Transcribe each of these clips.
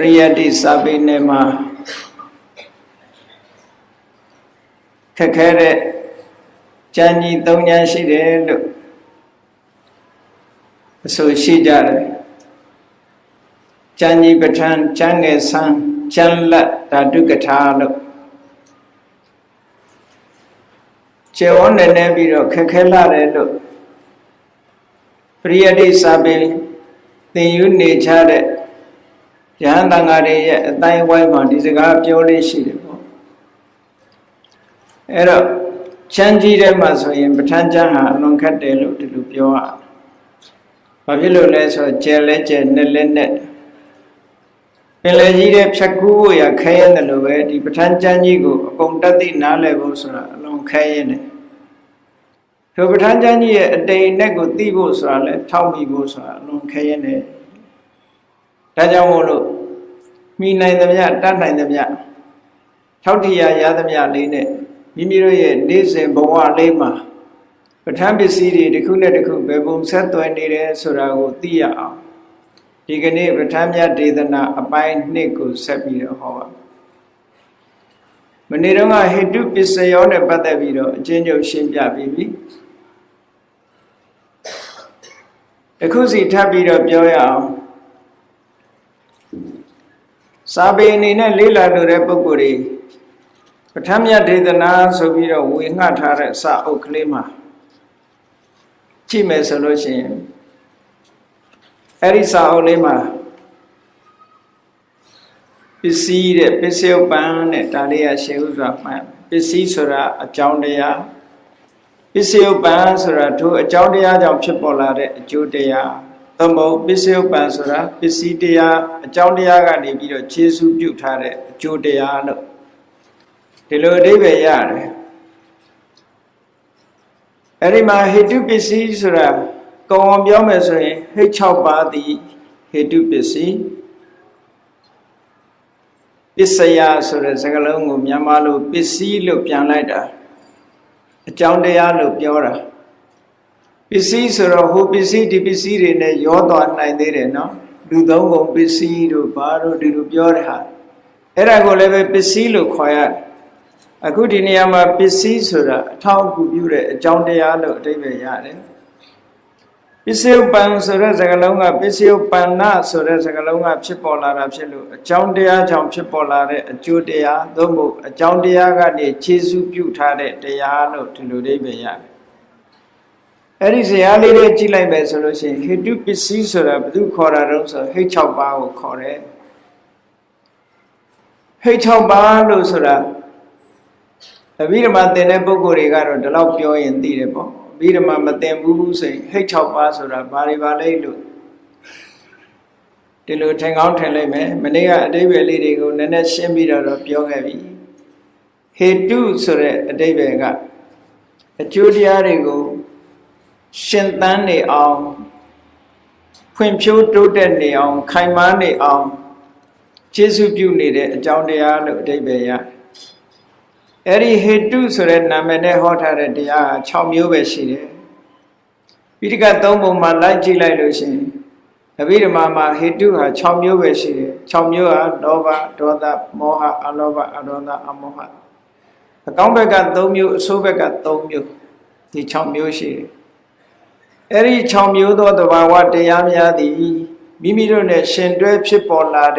Priyati Sabinema Kakare Jani Donya Shide So Shijare Jani Batan Jange San Janla Dadukatalo Cheon and Nebiro Kakela Redo Priyati Sabi the unit had Yandangari, thy wife is a gap jolly sheet. Ero Chanji Remasoy, Batanja, non catelo to Lupioa. Pavilo less or Jelege, Nelenet. Pelagire Chakuya, Kayan the Lowe, the Batanjanigo, Pongtati Nalevosra, along Kayan. To Batanjani a day nego Tibosra, Tommy Bosa, along Kayan. Tajamolo, me neither yet, done neither yet. Tautia Yadamya Line, Mimiroye, Nis and Boa Lema. But Hambi City, the Kuneku, Bebum Sato and Nire Surago, Tia. Digane, Batamia Dedana, a bind Nico, Sapi Hoa. Maniranga Hidu Pisayon and Badavido, Genio Shimpia Bibi. The Kusi Tabiro Joya. Sabi Nina Lila to Repoguri. Patamia Dedana, Sobiro, we not had Sa Oklima. Chime solution. Erisa Olima. Pisi, Pisio Ban, Talia Sheuza, Pisi Sura, a Joundea. Pisio Ban Sura to a Joundea of Chipola, Judea. Tomo, Pisio Bansura, Pisidia, a Joundea, Nibido, Chesu Butare, Judea. The Lord Yare. Erima, he do Pisi Sura, go on Biomesre, he chop body, he do Pisi. Pisaya Sura, Sagalongo, Yamalu, Pisi, look Yanida. A Joundea look Yora. Pisi Sura, who Pisi, Dipisi in a Yoda Nidere, no? Do don't Pisi, do Baro, do Biorha. Erago leve Pisi look quiet. A good in Yama Pisi Sura, town could you a Joundea look, David Yare. Pisio Pan Sura, Zagalonga, Pisio Pana, Sura, Zagalonga, Chipola, Absolute, a Joundea, Jump Chipola, a Judea, Domo, a Joundea, a Chesu Butare, Deano, to Ludebea. That is a already Chile solution. He do Pisi Sura, do Corarosa, he chop bow, Core. He chop bow, Sura. A Vidama de Nebogoriga, the Lopio in Direbo. Vidama Matembu say, hey chop basura, Bari Valelu. Tilu Tang out Teleme, Manea, David Lidigo, Nana Shembida of Yogavi. He do Sura, a Davega. A Judiarigo, Shintani on Quimcho Dotani on Kaimani on Jesu Bunide, a Joundia, Davea. Eri Hedu Surena Mene Hotare Dia, Chomio Beshide. Vidika Domo Malaji Lusin. A Vidamama Hedu, Chomio Beshide, Chomioa, Nova, Doda, Moha, Alova, Adona, Amoha. A Gombega Domio, Sobega Domio, the Chomioshi. Eri Chomio, the Wawa, the Yamia, the Mimidone, Shendre, Chipola,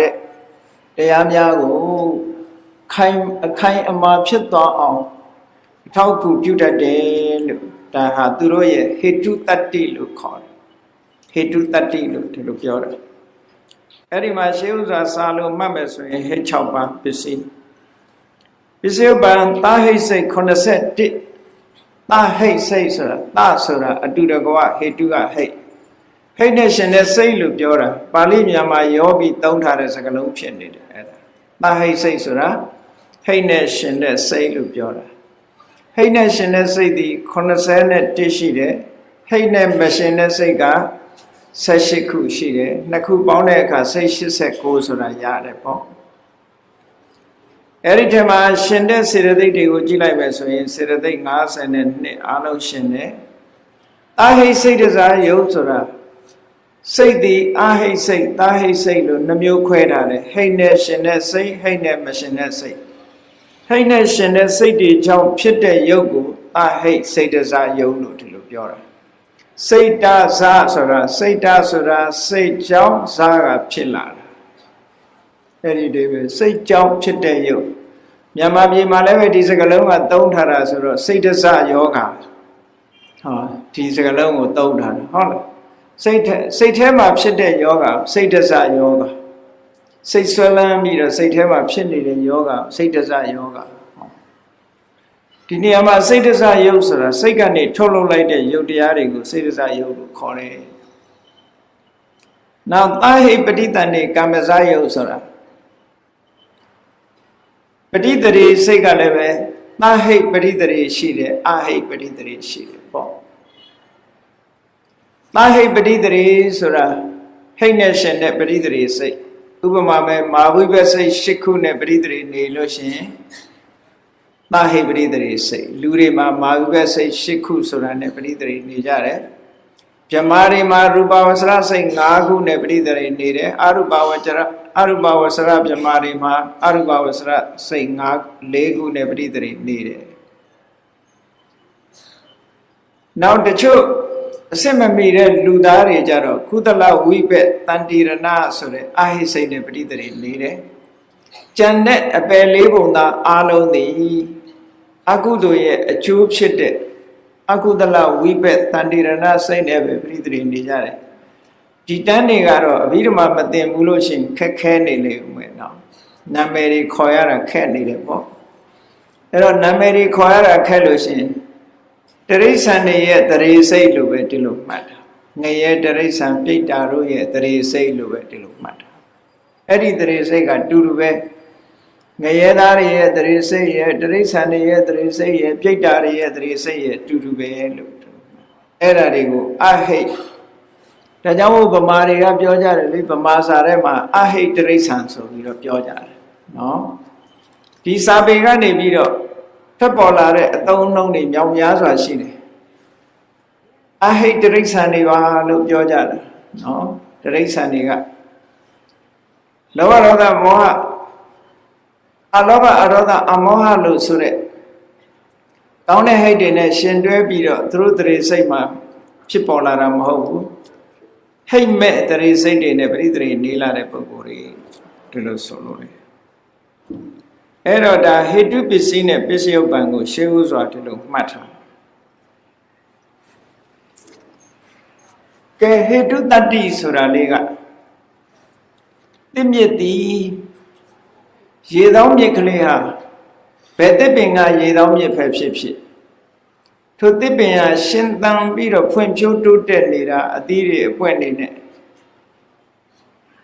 the Yamiago. A kind of my pit on how could you that day that had to roye, he do 30 look called. He do 30 look to look your. Erima shows a salo mammas when he chop up busy. Busy ban, Tahe say, Conaset did. Tahe say, sir, a do the go out, he do a hate. Hey nation, let's say, look your. Balimia, my yobi don't have as a galopin did. Tahe say, sir. Hey nation, let's say, look your. Hey nation, let's say the Conaset dishide. Hey name machine, let's say, ga. Seshiku shide. Naku boneka, say she said, goes on a yard. Every time I send a Siradi, would you like me so in Siradi Nas and then Alo Shende? I say, as I Yosura. စိတ်ဒီအာဟိတ်စိတ်တာဟိတ်စိတ်လို့နှမျိုးခွဲထားတယ်ဟိတ်နဲ့ရှင်တဲ့စိတ်ဟိတ်နဲ့မရှင်တဲ့စိတ်ဟိတ်နဲ့ရှင်တဲ့စိတ်တွေကြောင့်ဖြစ်တဲ့ယုတ်ကိုအာဟိတ်စိတ်တစားယုတ်လို့ဒီလိုပြောတာစိတ်တစားဆိုတာစိတ်တဆိုတာစိတ်ကြောင့်စားကဖြစ်လာတာအဲ့ဒီတည်းပဲစိတ်ကြောင့်ဖြစ်တဲ့ယုတ်မြန်မာပြည်မှာလည်းပဲဒီစကားလုံးကသုံးထားတာဆိုတော့စိတ်တစားယောဂဒီစကားလုံးကိုသုံးထားတယ်ဟုတ်လားစိတ်ထဲမှာဖြစ်တဲ့ယောဂစိတ်တစယောဂစိတ်ဆွဲလန်းပြီးတော့စိတ်ထဲမှာဖြစ်နေတဲ့ယောဂစိတ်တစယောဂဒီနေရာမှာစိတ်တစယုတ်ဆိုတာစိတ်ကနေထုတ်လုပ်လိုက်တဲ့ယုတ်တရားတွေကိုစိတ်တစယုတ်လို့ခေါ်တယ်။နောက်သာဟိပဋိတန်နေကာမဇယုတ်ဆိုတာပဋိတရေစိတ်ကလည်းပဲသာဟိပဋိတရေရှိတယ်အာဟိပဋိတရေရှိတယ်ပေါ့သာဟိပဋိတရေဆိုတာဟိတ်နဲ့ရှင်တဲ့ပဋိတရေစိတ်ဥပမာမဲ့မာဝိဘစိတ်၈ခုနဲ့ပဋိတရေနေလို့ရှိရင်သာဟိပဋိတရေစိတ်လူတွေမှာမာဝိဘစိတ်၈ခုဆိုတာနဲ့ပဋိတရေနေကြတယ်ဗြဟ္မာတွေမှာရူပဝဆရစိတ်၅ခုနဲ့ပဋိတရေနေတယ်အရူပဝဆရဗြဟ္မာတွေမှာအရူပဝဆရစိတ်၄ခုနဲ့ပဋိတရေနေတယ်နောက်တချို့အစစ်မမီတဲ့လူသားတွေကြတော့ကုသလဝိဘက်တန်တိရဏဆိုတဲ့အာဟိစိတ်နဲ့ပဋိတရေနေတယ်။ကျန်တဲ့အပယ်လေးပုံသားအလုံးသည်အကုသိုလ်ရဲ့အကျိုးဖြစ်တဲ့အကုသလဝိဘက်တန်တိရဏစိတ်နဲ့ပဲပဋိတရေနေကြတယ်။ဒီတန်းတွေကတော့အဘိဓမ္မာမသိဘူးလို့ရှိရင်ခက်ခဲနေလေဦးမယ်နော်။နာမည်တွေခေါ်ရတာခက်နေတယ်ပေါ့။အဲ့တော့နာမည်တွေခေါ်ရတာခက်လို့ရှိရင်တရိစ္ဆာန်ရဲ့တရေစိတ်လို့ပဲဒီလိုမှတ်တာငရဲတရိစ္ဆာန်ပြိတ္တာတို့ရဲ့တရေစိတ်လို့ပဲဒီလိုမှတ်တာအဲ့ဒီတရေစိတ်ကတူတူပဲငရဲသားတွေရဲ့တရေစိတ်ရဲ့တရိစ္ဆာန်ရဲ့တရေစိတ်ရဲ့ပြိတ္တာတွေရဲ့တရေစိတ်ရဲ့တူတူပဲလို့အဲ့ဒါတွေကိုအဟိတ်ဒါကြောင့်ဗမာတွေကပြောကြတယ်လေဗမာစာထဲမှာအဟိတ်တရိစ္ဆာန်ဆိုပြီးတော့ပြောကြတယ်နော်ဒီစာပေကနေပြီးတော့ထွက်ပေါ်လာတဲ့အသုံးအနှုန်းတွေမြောက်များစွာရှိတယ်အဟိတ်တရိစ္ဆာန်တွေပါလို့ပြောကြတယ်နော်တရိစ္ဆာန်တွေကလောဘဒေါသမောဟအလောဘအရောဓအမောဟလို့ဆိုတဲ့ကောင်းတဲ့ဟိတ်တွေနဲ့ရှင်တွဲပြီးတော့သူတို့တရေစိတ်မှာဖြစ်ပေါ်လာတာမဟုတ်ဘူးဟိတ်မဲ့တရေစိတ်တွေနဲ့ပရိသေနေလာတဲ့ပုဂ္ဂိုလ်တွေဒီလိုဆိုလို့လေအဲ့တော့ဒါဟေတုပစ္စည်းနဲ့ပစ္စယုပ္ပံကိုရှေးဥစွာဒီလိုမှတ်ထားကဲဟေတုတတ္တိဆိုတာလေးကသစ်မြစ်သည်ရေသောမြစ်ကလေးဟာဘယ်သစ်ပင်ကရေသောမြစ်ပဲဖြစ်ဖြစ်ထိုသစ်ပင်ဟာရှင်သန်ပြီးတော့ဖွံ့ဖြိုးတိုးတက်နေတာအသီးတွေအပွင့်နေနဲ့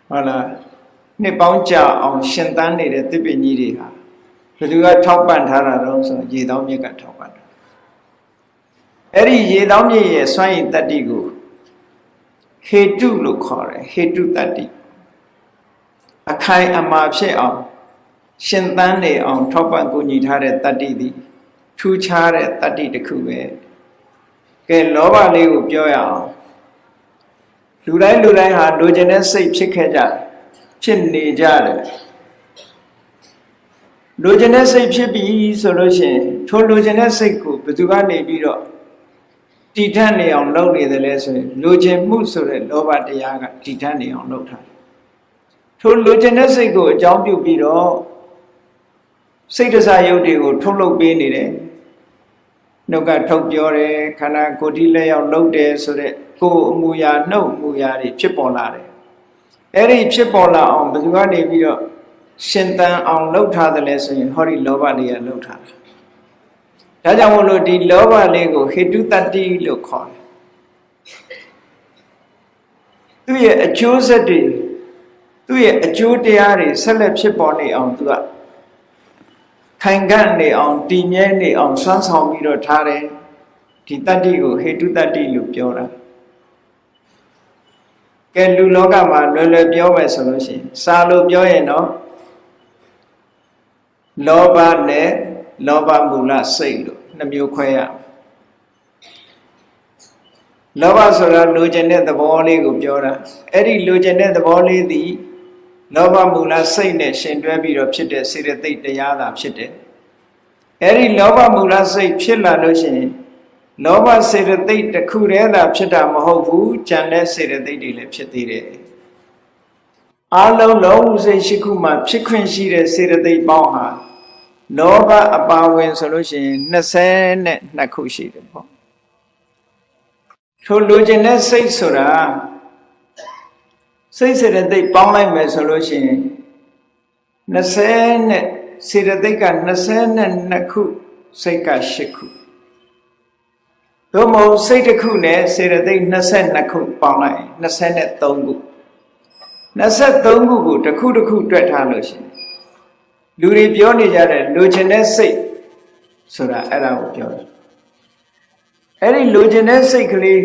ဟုတ်လားနှစ်ပေါင်းကြာအောင်ရှင်သန်နေတဲ့သစ်ပင်ကြီးတွေဟာဘယ်သူကထောက်ပံ့ထားတာတော့ဆိုရေသောမြစ်ကထောက်ပံ့တာအဲ့ဒီရေသောမြစ်ရဲ့စွမ်းရည်တတ္တိကိုဟေတုလို့ခေါ်တယ်ဟေတုတတ္တိအခိုင်အမာဖြစ်အောင်ရှင်သန်နေအောင်ထောက်ပံ့ကူညီထားတဲ့တတ္တိသည်ထူးခြားတဲ့တတ္တိတစ်ခုပဲကဲလောဘလေးကိုပြောရအောင်လူတိုင်းဟာလိုချင်တဲ့စိတ်ဖြစ်ခဲ့ကြတယ်ဖြစ်နေကြတယ်လိုချင်တဲ့စိတ်ဖြစ်ပြီဆိုလို့ရှိရင်ထိုလိုချင်တဲ့စိတ်ကိုဘယ်သူကနေပြီးတော့တည်ထက်နေအောင်လုပ်နေတယ်လဲဆိုရင်လိုချင်မှုဆိုတဲ့လောဘတရားကတည်ထက်နေအောင်လုပ်ထားတယ်ထိုလိုချင်တဲ့စိတ်ကိုအကြောင်းပြုပြီးတော့စိတ်တစားယုတ်တွေကိုထုတ်လုပ်ပေးနေတယ်နှုတ်ကထုတ်ပြောတယ်ခန္ဓာကိုယ်ဒီလက်ရောက်လုပ်တယ်ဆိုတဲ့ကိုယ်အမူအရာနှုတ်အမူအရာတွေဖြစ်ပေါ်လာတယ်အဲ့ဒီဖြစ်ပေါ်လာအောင်ဘယ်သူကနေပြီးတော့ရှင်သန်အောင်လုပ်ထားတယ်လဲဆိုရင်ဟောဒီလောဘလေးကလုပ်ထားတယ်ဒါကြောင့်မို့လို့ဒီလောဘလေးကိုဟေတုတတ္တိလို့ခေါ်တယ်သူရဲ့အကျိုးဆက်တွေသူရဲ့အကျိုးတရားတွေဆက်လက်ဖြစ်ပေါ်နေအောင်သူကခိုင်ခံ့နေအောင်တည်မြဲနေအောင်စွမ်းဆောင်ပြီးတော့ထားတယ်ဒီတတ္တိကိုဟေတုတတ္တိလို့ပြောတာကဲလူလောကမှာလွယ်လွယ်ပြောမယ်ဆိုလို့ရှိရင်စာလို့ပြောရင်တော့လောဘနဲ့လောဘမူလစိတ်လို့နှမျိုးခွဲရ လောဘဆိုတာလိုချင်တဲ့သဘောလေးကိုပြောတာအဲ့ဒီလိုချင်တဲ့သဘောလေးသည်လောဘမူလစိတ်နဲ့ရှင်တွဲပြီးတော့ဖြစ်တဲ့စေတသိက်တရားသာဖြစ်တယ်အဲ့ဒီလောဘမူလစိတ်ဖြစ်လာလို့ရှိရင်လောဘစေတသိက်တစ်ခုတည်းသာဖြစ်တာမဟုတ်ဘူးကြံတဲ့စေတသိက်တွေလည်းဖြစ်သေးတယ်အလုံးလောဘစိတ်ရှိခုမှဖြစ်ခွင့်ရှိတဲ့စေတသိက်ပေါင်းဟာလောဘအပါဝင်ဆိုလို့ရှိရင်22ခုရှိတယ်ပေါ့ထိုလိုချင်တဲ့စိတ်ဆိုတာစိတ်စေတသိက်ပေါင်းလိုက်မယ်ဆိုလို့ရှိရင်20နဲ့စေတသိက်က22ခုစိတ်က8ခုသို့မဟုတ်စိတ်တစ်ခုနဲ့စေတသိက်22ခုပေါင်းလိုက်23ခု23ခုကိုတစ်ခုတစ်ခုတွက်ထားလို့ရှိရင်လူတွေပြောနေကြတဲ့လိုချင်တဲ့စိတ်ဆိုတာအဲ့ဒါကိုပြောတယ်အဲ့ဒီလိုချင်တဲ့စိတ်ကလေး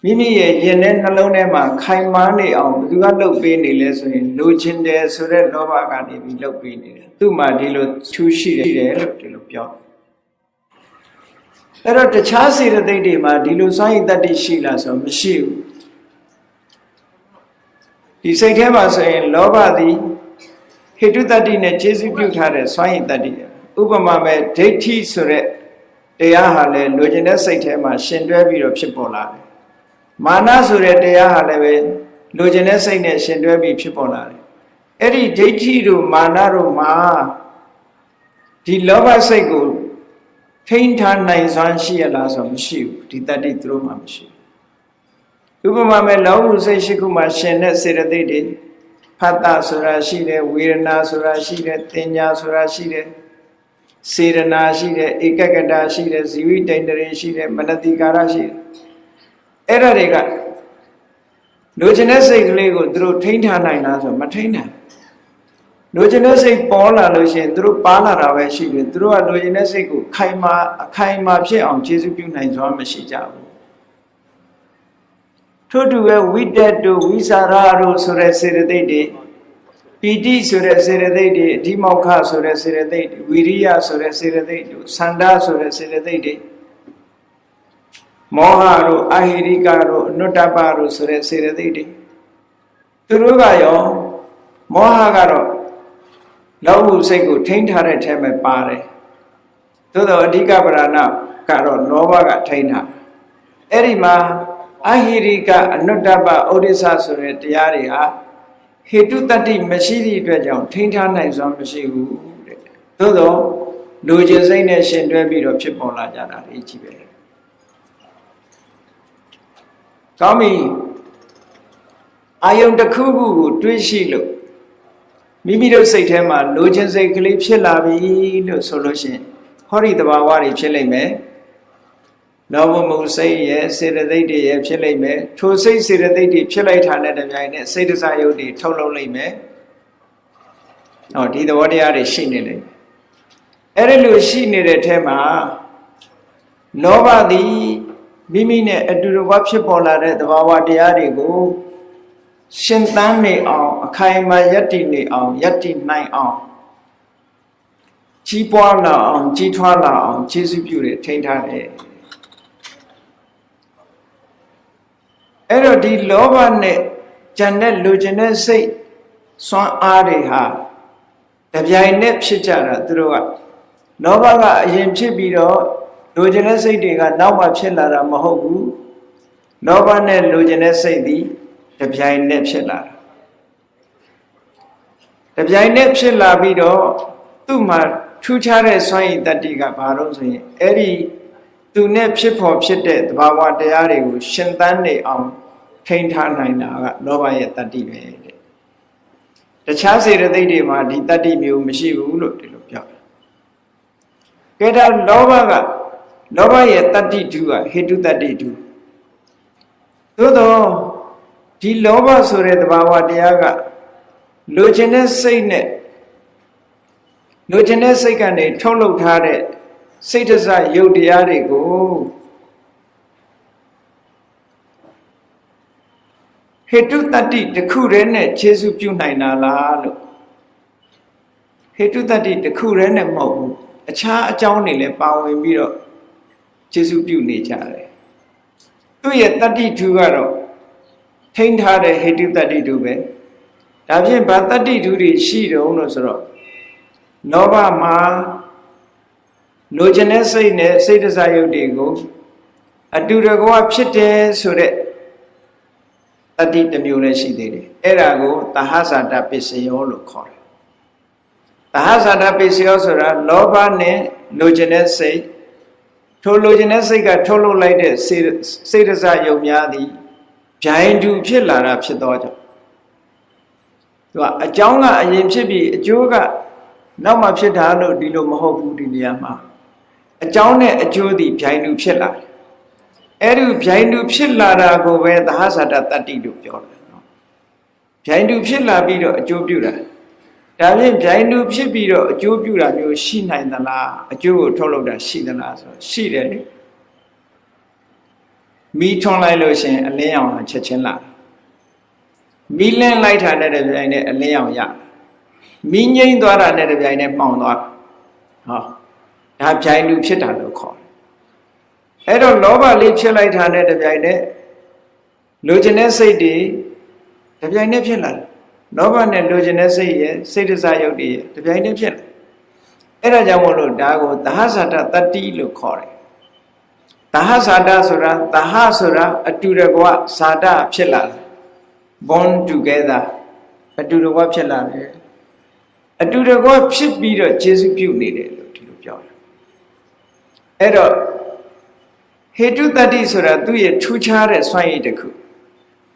မိမိရဲ့ရင်ထဲနှလုံးထဲမှာခိုင်မာနေအောင်ဘယ်သူကလှုပ်ပေးနေလဲဆိုရင်လိုချင်တယ်ဆိုတဲ့လောဘကနေပြီးလှုပ်ပေးနေတယ်သူ့မှာဒီလိုထူးရှိတယ်လို့ဒီလိုပြောအဲ့တော့တခြားစေတသိက်တွေမှာဒီလိုစွမ်းရည်တတ္တိရှိလားဆိုမရှိဘူးဒီစိတ်ထဲမှာဆိုရင်လောဘသည်ဟေတုတ္တိနဲ့ခြေစုပြုထားတဲ့စွမ်းရည်တတ္တိဥပမာမဲ့ဒိဋ္ဌိဆိုတဲ့တရားဟာလည်းလိုချင်တဲ့စိတ်ထဲမှာရှင်တွဲပြီးတော့ဖြစ်ပေါ်လာတယ်မာနဆိုတဲ့တရားဟာလည်းပဲလိုချင်တဲ့စိတ်နဲ့ရှင်တွဲပြီးဖြစ်ပေါ်လာတယ်အဲ့ဒီဒိဋ္ဌိတို့မာနတို့မှာဒီလောဘစိတ်ကိုထိန်းထားနိုင်စွမ်းရှိရလားဆိုမရှိဘူးဒီတတ္တိသူတို့မှမရှိဘူးဥပမာမဲ့လောဘစိတ်ရှိခုမှရှင်တဲ့စေတသိက်တွေဖတ်တာဆိုတာရှိတယ်ဝေဒနာဆိုတာရှိတယ်တင်ညာဆိုတာရှိတယ်စေရနာရှိတယ်ဧကဂတရှိတယ်ဇီဝိတိန်တရေရှိတယ်မနတိကာရရှိတယ်အဲ့ဒါတွေကလိုချင်တဲ့စိတ်ကလေးကိုသူတို့ထိန်းထားနိုင်လားဆိုမထိန်းနိုင်လိုချင်တဲ့စိတ်ပေါ်လာလို့ရှိရင်သူတို့ပါလာတာပဲရှိတယ်သူတို့ကလိုချင်တဲ့စိတ်ကိုအခိုင်မာဖြစ်အောင်ခြေစုပြုနိုင်စွမ်းမရှိကြဘူးထို့တူပဲဝိတ္တတို့ဝိသရာတို့ဆိုတဲ့စေတသိက်တွေပီတိဆိုတဲ့စေတသိက်တွေအဓိမောက္ခဆိုတဲ့စေတသိက်တွေဝိရိယဆိုတဲ့စေတသိက်တွေသန္တာဆိုတဲ့စေတသိက်တွေမောဟတို့အဟိရိကတို့အနုတ္တပတို့ဆိုတဲ့စေတသိက်တွေသူတို့ကရောမောဟကတော့လောဘစိတ်ကိုထိန်းထားတဲ့ထဲမှာပါတယ်သို့တော့အဓိကပရဏကတော့လောဘကထိန်းထားအဲ့ဒီမှာအဟိရိကအနုတ္တပဩဒိစ္စဆိုတဲ့တရားတွေဟာဟေတုတတ္တိမရှိသည့်အတွက်ကြောင့်ထိန်းထားနိုင်စွမ်းမရှိဘူးတဲ့သို့တော့လူကျင်စိတ်နဲ့ရှင်တွဲပြီးတော့ဖြစ်ပေါ်လာကြတာလေကြီးပဲကောင်းပြီအာယုံတစ်ခုခုကိုတွေးရှိလို့မိမိတို့စိတ်ထဲမှာလိုချင်စိတ်ကလေးဖြစ်လာပြီလို့ဆိုလို့ရှိရင်ဟောဒီတဘာဝတွေဖြစ်လိမ့်မယ်လောဘမှုစိတ်ရဲ့စေတသိက်တွေရဲ့ဖြစ်လိမ့်မယ်ထိုစိတ်စေတသိက်တွေဖြစ်လိုက်တာနဲ့တပြိုင်နက်စိတ်တစားယုတ်တွေထုတ်လုပ်လိမ့်မယ်ဟောဒီသဘောတရားတွေရှိနေလိမ့်မယ်အဲ့ဒီလိုရှိနေတဲ့ထဲမှာလောဘသည်မိမိနဲ့အတူတကွဖြစ်ပေါ်လာတဲ့သဘာဝတရားတွေကိုရှင်သန်နေအောင်အခိုင်အမာယက်တည်နေအောင်ယက်တည်နိုင်အောင်ကြီးပွားလာအောင်ကြီးထွားလာအောင်ခြေစွပြုတွေထိန်းထားတယ်အဲ့တော့ဒီလောဘနဲ့ကြံတဲ့လူကျင်တဲ့စိတ်စွမ်းအားတွေဟာတပြိုင်နက်ဖြစ်ကြတာသူတို့ကလောဘကအရင်ဖြစ်ပြီးတော့လူကျင်တဲ့စိတ်တွေကနောက်မှဖြစ်လာတာမဟုတ်ဘူးလောဘနဲ့လူကျင်တဲ့စိတ်သည်တပြိုင်နက်ဖြစ်လာတာတပြိုင်နက်ဖြစ်လာပြီးတော့သူ့မှာထူးခြားတဲ့စွမ်းရည်တတ္တိကဘာလို့ဆိုရင်အဲ့ဒီသူနဲ့ဖြစ်ပေါ်ဖြစ်တဲ့သဘာဝတရားတွေကိုရှင်သန်နေအောင်ထိန်းထားနိုင်တာကလောဘရဲ့တတ္တိပဲတဲ့တခြားစေတသိက်တွေမှာဒီတတ္တိမျိုးမရှိဘူးလို့ဒီလိုပြောတယ်ကဲဒါလောဘကလောဘရဲ့တတ္တိဓုကဟေတုတတ္တိဓုသို့တော့ဒီလောဘဆိုတဲ့သဘာဝတရားကလိုချင်တဲ့စိတ်နဲ့လိုချင်တဲ့စိတ်ကနေထုတ်လုပ်ထားတဲ့စိတ်တစရုပ်တရားတွေကိုဟေတုတတ္တိတစ်ခုတည်းနဲ့ခြေစုပြုနိုင်တာလားလို့ဟေတုတတ္တိတစ်ခုတည်းနဲ့မဟုတ်ဘူးအခြားအကြောင်းတွေလည်းပါဝင်ပြီးတော့ခြေစုပြုနေကြတယ် သူ့ရဲ့တတ္တိဓုကတော့ထိန်းထားတဲ့ဟေတုတတ္တိဓုပဲဒါဖြင့်ဗာတတ္တိဓုတွေရှိတော့လို့ဆိုတော့လောဘမှာလိုချင်တဲ့စိတ်နဲ့စိတ်တစားယုတ်တွေကိုအတူတကွဖြစ်တယ်ဆိုတဲ့တတ္တိတစ်မျိုးလည်းရှိသေးတယ်အဲ့ဒါကိုသဟဇာတပစ္စယောလို့ခေါ်တယ်သဟဇာတပစ္စယောဆိုတာလောဘနဲ့လိုချင်တဲ့စိတ်ထိုလိုချင်တဲ့စိတ်ကထုတ်လုပ်လိုက်တဲ့စိတ်တစားယုတ်များသည်ဗျိုင်းတူဖြစ်လာတာဖြစ်သောကြောင့်သူကအကြောင်းကအရင်ဖြစ်ပြီးအကျိုးကနောက်မှဖြစ်တာလို့ဒီလိုမဟုတ်ဘူးဒီနေရာမှာအကြောင်းနဲ့အကျိုးသည်ဗျိုင်းတူဖြစ်လာတယ်အဲ့ဒီဗျိုင်းတူဖြစ်လာတာကိုပဲသဟဇာတတတ္တိလို့ပြောတယ်နော်ဗျိုင်းတူဖြစ်လာပြီးတော့အကျိုးပြုတာဒါဖြင့်ဗျိုင်းတူဖြစ်ပြီးတော့အကျိုးပြုတာမျိုးရှိနိုင်သလားအကျိုးကိုထုတ်လုပ်တာရှိသလားဆိုတော့ရှိတယ်လေမီးထွန်းလိုက်လို့ရှင်အလင်းရောင်ချက်ချင်းလာမီးလင်းလိုက်တာနဲ့တပြိုင်နက်အလင်းရောင်ရမီးငိမ့်သွားတာနဲ့တပြိုင်နက်မှောင်သွားဟောဒါဗျိုင်းတူဖြစ်တာလို့ခေါ်တယ်အဲ့တော့လောဘလေးဖြစ်လိုက်တာနဲ့တပြိုင်နက်လိုချင်တဲ့စိတ်တွေတပြိုင်နက်ဖြစ်လာတယ်လောဘနဲ့လိုချင်တဲ့စိတ်ရဲ့စိတ်တစားယုတ်တွေတပြိုင်နက်ဖြစ်လာအဲ့ဒါကြောင့်မို့လို့ဒါကိုသဟဇာတတတ္တိလို့ခေါ်တယ်သဟဇာတဆိုတာသဟဆိုတာအတူတကွဇာတဖြစ်လာတယ် born together အတူတကွဖြစ်လာတယ်အတူတကွဖြစ်ပြီးတော့ကျေစုပြုနေတယ်လို့ဒီလိုပြောတယ်အဲ့တော့ဟေတုတတ္တိဆိုတာသူ့ရဲ့ထူးခြားတဲ့စွမ်းရည်တစ်ခု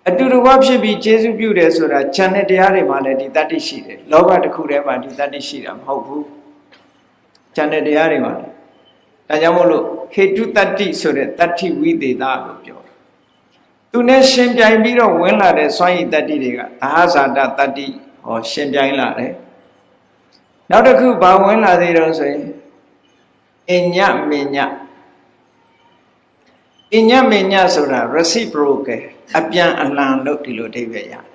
အတူတကွဖြစ်ပြီးကျေစုပြုတယ်ဆိုတာဉာဏ်နဲ့တရားတွေမှာလည်းဒီတတ္တိရှိတယ်လောဘတစ်ခုတည်းမှာဒီတတ္တိရှိတာမဟုတ်ဘူးဉာဏ်နဲ့တရားတွေမှာဒါကြောင့်မို့လို့ဟေတုတတ္တိဆိုတဲ့တတ္တိဝိသေသလို့ပြောတယ်သူနဲ့ရှင်ပြိုင်ပြီးတော့ဝင်လာတဲ့စွမ်းရည်တတ္တိတွေကသဟဇာတတတ္တိဟောရှင်ပြိုင်လာတယ်နောက်တစ်ခုဘာဝင်လာသေးတော့ဆိုရင်အညမညအညမညဆိုတာ reciprocal အပြန်အလှန်လို့ဒီလိုအဓိပ္ပာယ်ရတယ်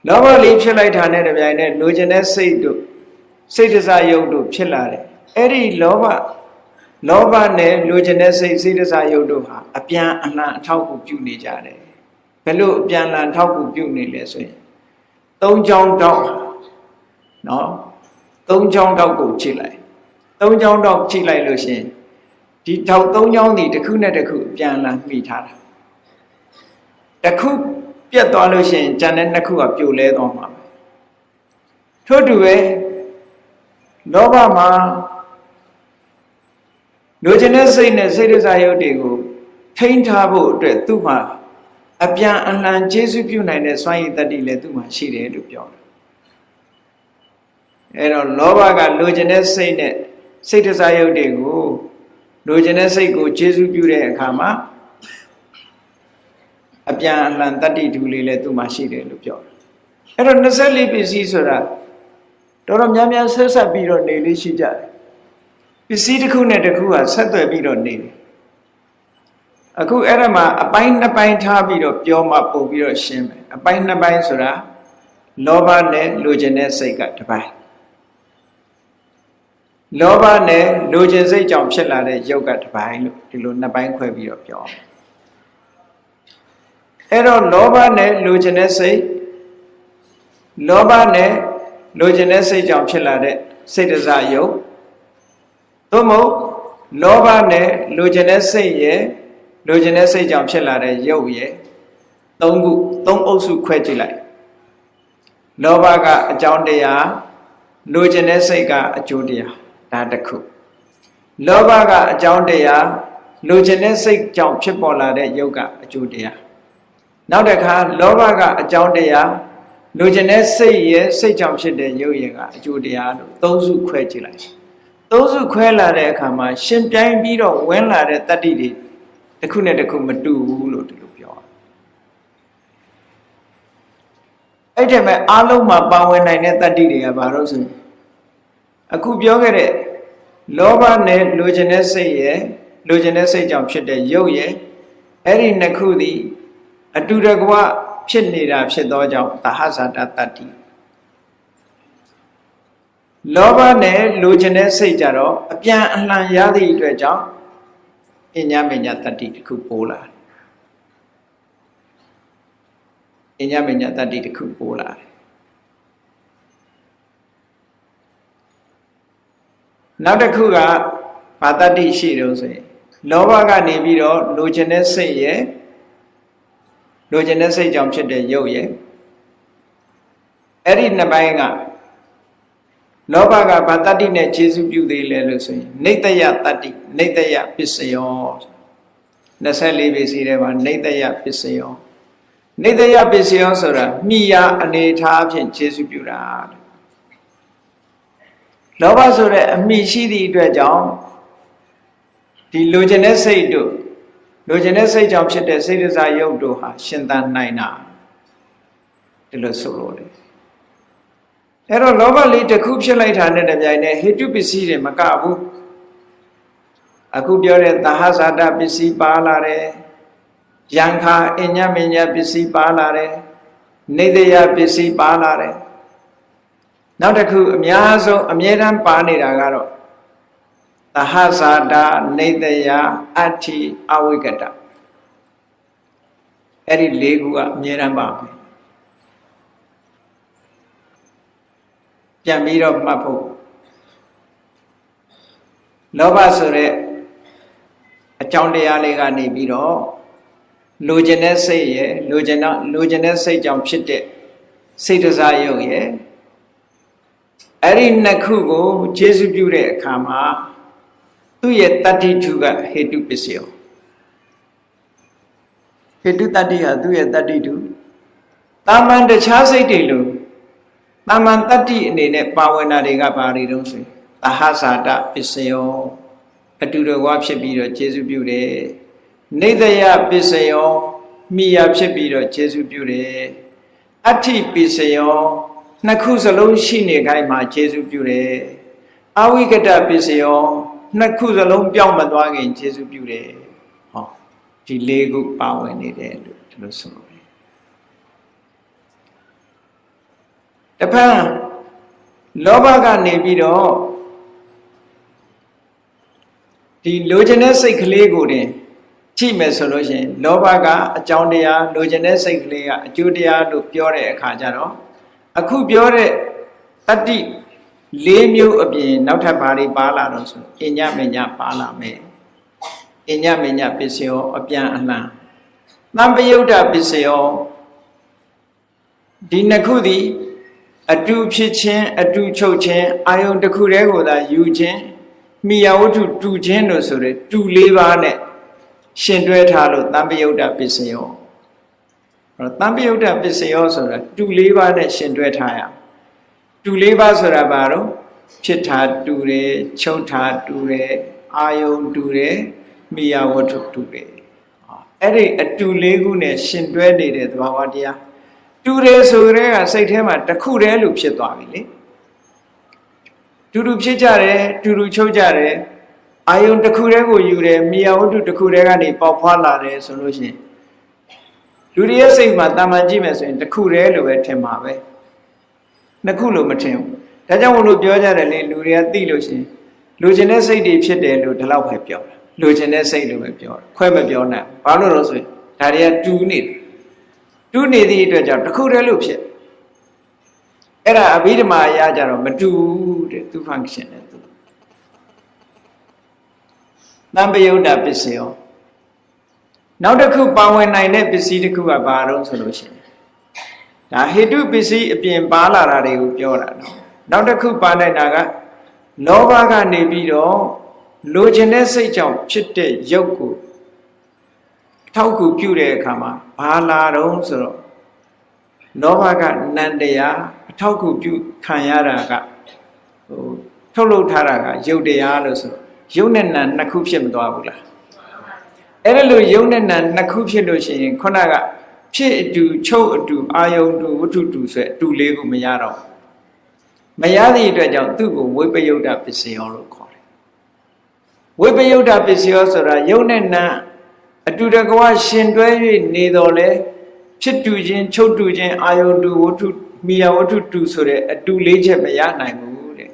လောဘလေးဖြစ်လိုက်တာနဲ့တပြိုင်နက်လိုချင်တဲ့စိတ်တို့စိတ်တစားယုတ်တို့ဖြစ်လာတယ်အဲ့ဒီလောဘနဲ့လိုချင်တဲ့စိတ်တစားယုတ်တို့ဟာအပြန်အလှန်အထောက်အကူပြုနေကြတယ်ဘယ်လိုအပြန်အလှန်အထောက်အကူပြုနေလဲဆိုရင်သုံးချောင်းတောက်နော်သုံးချောင်းတောက်ကိုကြည့်လိုက်သုံးချောင်းတောက်ကြည့်လိုက်လို့ရှိရင်ဒီထောက်သုံးချောင်းဒီတစ်ခုနဲ့တစ်ခုအပြန်အလှန်မှီထားတာတစ်ခုပြတ်သွားလို့ရှိရင်ကျန်တဲ့နှစ်ခုကပြိုလဲသွားမှာပဲထို့တူပဲလောဘမှာလိုချင်တဲ့စိတ်နဲ့စိတ်တစားယုတ်တွေကိုထိန်းထားဖို့အတွက်သူ့မှာအပြန်အလှန်ကျေစုပြုနိုင်တဲ့စွမ်းရည်တတ္တိလည်းသူ့မှာရှိတယ်လို့ပြောတယ်အဲ့တော့လောဘကလိုချင်တဲ့စိတ်နဲ့စိတ်တစားယုတ်တွေကိုလိုချင်တဲ့စိတ်ကိုကျေစုပြုတဲ့အခါမှာအပြန်အလှန်တတ္တိဓုလေးလည်းသူ့မှာရှိတယ်လို့ပြောတယ်အဲ့တော့24ပစ္စည်းဆိုတာတော်တော်များများဆက်ဆက်ပြီးတော့နေလေးရှိကြတယ်ပစ္စည်းတစ်ခုနဲ့တစ်ခုကဆက်သွယ်ပြီးတော့နေတယ်အခုအဲ့ဒါမှာအပိုင်းနှစ်ပိုင်းထားပြီးတော့ပြောမှပို့ပြီးတော့ရှင်းမယ်အပိုင်းနှစ်ပိုင်းဆိုတာလောဘနဲ့လိုချင်တဲ့စိတ်ကတစ်ပိုင်းလောဘနဲ့လိုချင်စိတ်ကြောင့်ဖြစ်လာတဲ့ယုတ်ကတစ်ပိုင်းလို့ဒီလိုနှစ်ပိုင်းခွဲပြီးတော့ပြောအဲ့တော့လောဘနဲ့လိုချင်တဲ့စိတ်လောဘနဲ့လိုချင်တဲ့စိတ်ကြောင့်ဖြစ်လာတဲ့စိတ်တစားယုတ်သို့မဟုတ်လောဘနဲ့လိုချင်တဲ့စိတ်ရဲ့လိုချင်တဲ့စိတ်ကြောင့်ဖြစ်လာတဲ့ယုတ်ရဲ့သုံးအုပ်စုခွဲကြည့်လိုက်လောဘကအကြောင်းတရားလိုချင်တဲ့စိတ်ကအကျိုးတရားဒါတစ်ခုလောဘကအကြောင်းတရားလိုချင်တဲ့စိတ်ကြောင့်ဖြစ်ပေါ်လာတဲ့ယုတ်ကအကျိုးတရားနောက်တစ်ခါလောဘကအကြောင်းတရားလိုချင်တဲ့စိတ်ရဲ့စိတ်ကြောင့်ဖြစ်တဲ့ယုတ်ရဲ့ကအကျိုးတရားလို့သုံးစုခွဲကြည့်လိုက်သုံးစုခွဲလာတဲ့အခါမှာရှင်ပြိုင်ပြီးတော့ဝင်လာတဲ့တတ္တိတွေတစ်ခုနဲ့တစ်ခုမတူဘူးလို့ဒီလိုပြောအဲ့ဒီမဲ့အားလုံးမှာပါဝင်နိုင်တဲ့တတ္တိတွေကဘာလို့ဆိုရင်အခုပြောခဲ့တဲ့လောဘနဲ့လိုချင်တဲ့စိတ်ရဲ့လိုချင်တဲ့စိတ်ကြောင့်ဖြစ်တဲ့ယုတ်ရဲ့အဲ့ဒီနှစ်ခုသည်အတူတကွဖြစ်နေတာဖြစ်သောကြောင့်သဟဇာတတတ္တိလောဘနဲ့လိုချင်တဲ့စိတ်ကြတော့အပြန်အလှန်ရသည့်အတွက်ကြောင့် အညမညတတ္တိတစ်ခုပိုးလာအညမညတတ္တိတစ်ခုပိုးလာနောက်တစ်ခုကဘာတတ္တိရှိတော့ဆိုရင်လောဘကနေပြီးတော့လိုချင်တဲ့စိတ်ရဲ့လိုချင်တဲ့စိတ်ကြောင့်ဖြစ်တဲ့ရုပ်ရဲ့အဲ့ဒီနှစ်ပိုင်းကလောဘကဘာတတ္တိနဲ့ခြေစုပြုသေးလဲလို့ဆိုရင်နေတယတတ္တိနေတယပစ္စယော24ပေစီထဲမှာနေတယပစ္စယောနေတယပစ္စယောဆိုတာမိယာအနေထားဖြင့်ခြေစုပြုတာလောဘဆိုတဲ့အမိရှိသည့်အတွက်ကြောင့်ဒီလိုချင်တဲ့စိတ်တို့လိုချင်တဲ့စိတ်ကြောင့်ဖြစ်တဲ့စိတ်ဒဇယုတ်တို့ဟာရှင်သန်နိုင်တာဒီလိုဆိုလို့လေအဲ့တော့လောဘလေးတစ်ခုဖြစ်လိုက်တာနဲ့တပြိုင်နက်ဟိတုပစ္စည်းတွေမကဘူးအခုပြောတဲ့သဟဇာတပစ္စည်းပါလာတယ်ယံခာအညမညပစ္စည်းပါလာတယ်နေတယပစ္စည်းပါလာတယ်နောက်တစ်ခုအများဆုံးအမြဲတမ်းပါနေတာကတော့သဟဇာတနေတယအဋ္ဌိအဝိကတအဲ့ဒီ၄ခုကအမြဲတမ်းပါပဲပြန်ပြီးတော့မှတ်ဖို့လောဘဆိုတဲ့အကြောင်းတရားလေးကနေပြီးတော့လိုချင်တဲ့စိတ်ရဲ့လိုချင်တဲ့စိတ်ကြောင့်ဖြစ်တဲ့စိတ်ဒဇယုတ်ရဲ့အဲ့ဒီနှစ်ခုကိုကျေစုပြုတဲ့အခါမှာသူ့ရဲ့တတ္တိထုကဟေတုပစ္စယောဟေတုတတ္တိဟာသူ့ရဲ့တတ္တိထုတာမန်တခြားစိတ်တွေလို့တာမန်တတ္တိအနေနဲ့ပါဝင်တာတွေကဘာတွေတုံးဆိုသဟဇာတပစ္စယောအတူတကွာဖြစ်ပြီးတော့ကျေစုပြုတယ်နေတယပစ္စယောမိယာဖြစ်ပြီးတော့ကျေစုပြုတယ်အဋ္ဌိပစ္စယောနှစ်ခုစလုံးရှိနေခိုင်းမှာကျေစုပြုတယ်အဝိကတပစ္စယောနှစ်ခုစလုံးပြောင်းမသွားခင်ကျေစုပြုတယ်ဟောဒီ၄ခုပါဝင်နေတယ်လို့ဒီလိုဆိုလို့တဖန်လောဘကနေပြီးတော့ဒီလိုချင်တဲ့စိတ်ကလေးကိုတင်ကြည့်မယ်ဆိုလို့ရှိရင်လောဘကအကြောင်းတရားလိုချင်တဲ့စိတ်ကလေးကအကျိုးတရားလို့ပြောတဲ့အခါကျတော့အခုပြောတဲ့တတ္တိ၄မျိုးအပြင်နောက်ထပ်ဘာတွေပါလာတော့ဆိုအညမညပါလာမယ်အညမညပစ္စယောအပြန်အလှန်သံပယုတ်တပစ္စယောဒီနှစ်ခုသည်အတူဖြစ်ခြင်းအတူချုပ်ခြင်းအာယုန်တစ်ခုတည်းကိုသာယူခြင်းမိယာဝတ္ထုတူခြင်းလို့ဆိုတဲ့တူ၄ပါးနဲ့ရှင်တွဲထားလို့သံပယုတ်တပစ္စယောသံပယုတ်တပစ္စယောဆိုတာတူ၄ပါးနဲ့ရှင်တွဲထားရတူ၄ပါးဆိုတာဘာတော့ဖြစ်တာတူတယ်ချုပ်တာတူတယ်အာယုန်တူတယ်မိယာဝတ္ထုတူတယ်အဲ့ဒီအတူ၄ခုနဲ့ရှင်တွဲနေတဲ့သဘာဝတရားတူတယ်ဆိုတဲ့ကစိတ်ထဲမှာတစ်ခုတည်းလို့ဖြစ်သွားပြီလေတူတူဖြစ်ကြတယ်တူတူချုပ်ကြတယ်အာယုန်တစ်ခုတည်းကိုယူတယ်မိယာဝတ္ထုတစ်ခုတည်းကနေပေါက်ဖွာလာတယ်ဆိုလို့ရှိရင်လူတွေရဲ့စိတ်မှာတာမန်ကြည့်မယ်ဆိုရင်တစ်ခုတည်းလို့ပဲထင်မှာပဲနှစ်ခုလို့မထင်ဘူးဒါကြောင့်မလို့ပြောကြတယ်လေလူတွေကသိလို့ရှိရင်လူကျင်တဲ့စိတ်တွေဖြစ်တယ်လို့ဒီလောက်ပဲပြောတာလူကျင်တဲ့စိတ်လို့ပဲပြောတာခွဲမပြောနိုင်ဘာလို့လဲဆိုရင်ဒါတွေကတူနေတယ်တူနေသည့်အတွက်ကြောင့်တစ်ခုတည်းလို့ဖြစ်အဲ့ဒါအဘိဓမ္မာအရာကြတော့မတူဘူးတဲ့သူ function နဲ့သူသံပယုတ်တပစ္စယောနောက်တစ်ခုပါဝင်နိုင်တဲ့ပစ္စည်းတစ်ခုကဘာတော့ဆိုလို့ရှိရင်ဒါဟေတုပစ္စည်းအပြင်ပါလာတာတွေကိုပြောတာနော်နောက်တစ်ခုပါနိုင်တာကလောဘကနေပြီးတော့လိုချင်တဲ့စိတ်ကြောင့်ဖြစ်တဲ့ရုပ်ကိုထောက်ကူပြုတဲ့အခါမှာဘာလာတော့ဆိုတော့လောဘကနန္တရားအထောက်ကူပြုခံရတာကထုတ်လုပ်ထားတာကရုပ်တရားလို့ဆိုတော့ရုပ်နဲ့နာနှစ်ခုဖြစ်မသွားဘူးလားအဲ့ဒါလို့ရုပ်နဲ့နာနှစ်ခုဖြစ်လို့ရှိရင်ခုနကဖြစ်အတူချုပ်အတူအာယုန်တူဝတ္ထုတူဆိုအတူလေးကိုမရတော့မရသည့်အတွက်ကြောင့်သူ့ကိုဝိပယုတ်တပစ္စယောလို့ခေါ်တယ်ဝိပယုတ်တပစ္စယောဆိုတာရုပ်နဲ့နာအတူတကွာရှင်တွဲ၍နေတော်လဲဖြစ်တူခြင်းချုပ်တူခြင်းအာယုန်တူဝတ္ထုမိယာဝတ္ထုတူဆိုတဲ့အတူလေးချက်မရနိုင်ဘူးတဲ့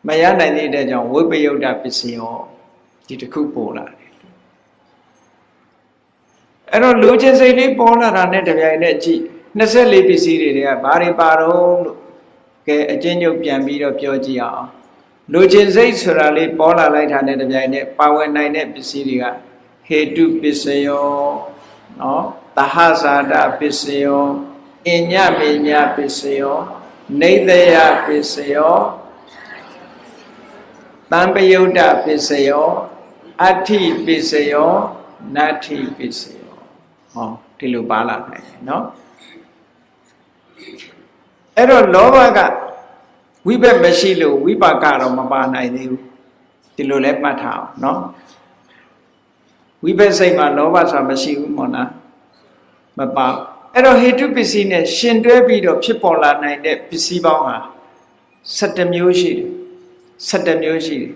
မရနိုင်တဲ့အတွက်ကြောင့်ဝိပယုတ်တပစ္စယောဒီတစ်ခုပေါ်လာတယ် အဲ့တော့လူချင်းစိတ်လေးပေါ်လာတာနဲ့တပြိုင်နက်ကြည့်24ပစ္စည်းတွေကဘာတွေပါတော့လို့ကဲအချင်းချုပ်ပြန်ပြီးတော့ပြောကြည့်အောင်လူချင်းစိတ်ဆိုတာလေးပေါ်လာလိုက်တာနဲ့တပြိုင်နက်ပါဝင်နိုင်တဲ့ပစ္စည်းတွေကဟေတုပစ္စယောနော်သဟဇာတပစ္စယောအညမေညပစ္စယောနေတယပစ္စယောတံပယုဒ္ဓပစ္စယောအဋ္ဌိပစ္စယောနတ္ထိပစ္စယောဟောဒီလိုပါလာနိုင်တယ်နော်အဲ့တော့လောဘကဝိဘက်မရှိလို့ဝိပါကတော့မပါနိုင်သေးဘူးဒီလိုလဲမှတ်ထားအောင်နော်ဝိဘက်စိတ်မှာလောဘဆိုတာမရှိဘူးမော်နာမပါအဲ့တော့ဟေတုပစ္စည်းနဲ့ရှင်တွဲပြီးတော့ဖြစ်ပေါ်လာနိုင်တဲ့ပစ္စည်းပေါင်းဟာ17မျိုးရှိတယ်17မျိုးရှိတယ်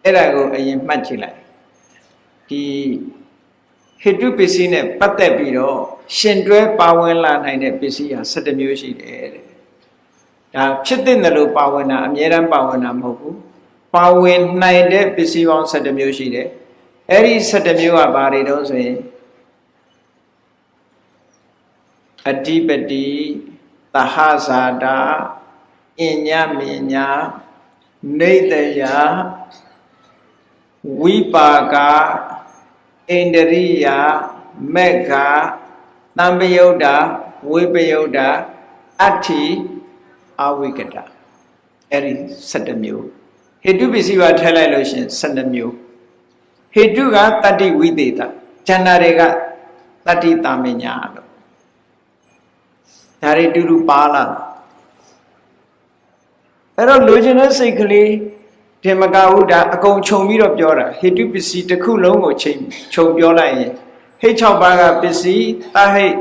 အဲ့ဒါကိုအရင်မှတ်ကြည့်လိုက်ဒီဟေတုပစ္စည်းနဲ့ပတ်သက်ပြီးတော့ရှင်တွဲပါဝင်လာနိုင်တဲ့ပစ္စည်းဟာ17မျိုးရှိတယ်တဲ့ဒါဖြစ်တဲ့လို့ပါဝင်တာအမြဲတမ်းပါဝင်တာမဟုတ်ဘူးပါဝင်နိုင်တဲ့ပစ္စည်းပေါင်း17မျိုးရှိတယ်အဲ့ဒီ17မျိုးကဘာတွေတော့ဆိုရင်အဓိပတိသဟဇာတာအညမေညာနေတယဝိပါကဣန္ဒရိယမေဃတံပယုဒ္ဓဝိပယုဒ္ဓအဋ္ဌိအဝိကတအဲ့ဒီ17မျိုးဟေတုပစ္စည်းပါထည့်လိုက်လို့ရှင်12မျိုးဟေတုကတတ္တိဝိသေသဉာဏ်တွေကတတ္တိတာမညာလို့ဒါတွေတူတူပါလာအဲ့တော့လူချင်းတဲ့စိတ်ကလေးဒီမကဟုဒါအကုန်ခြုံပြီးတော့ပြောတာဟေတုပစ္စည်းတစ်ခုလုံးကိုခြုံပြောလိုက်ရင်ဟိတ်6ပါးကပစ္စည်းတဟိတ်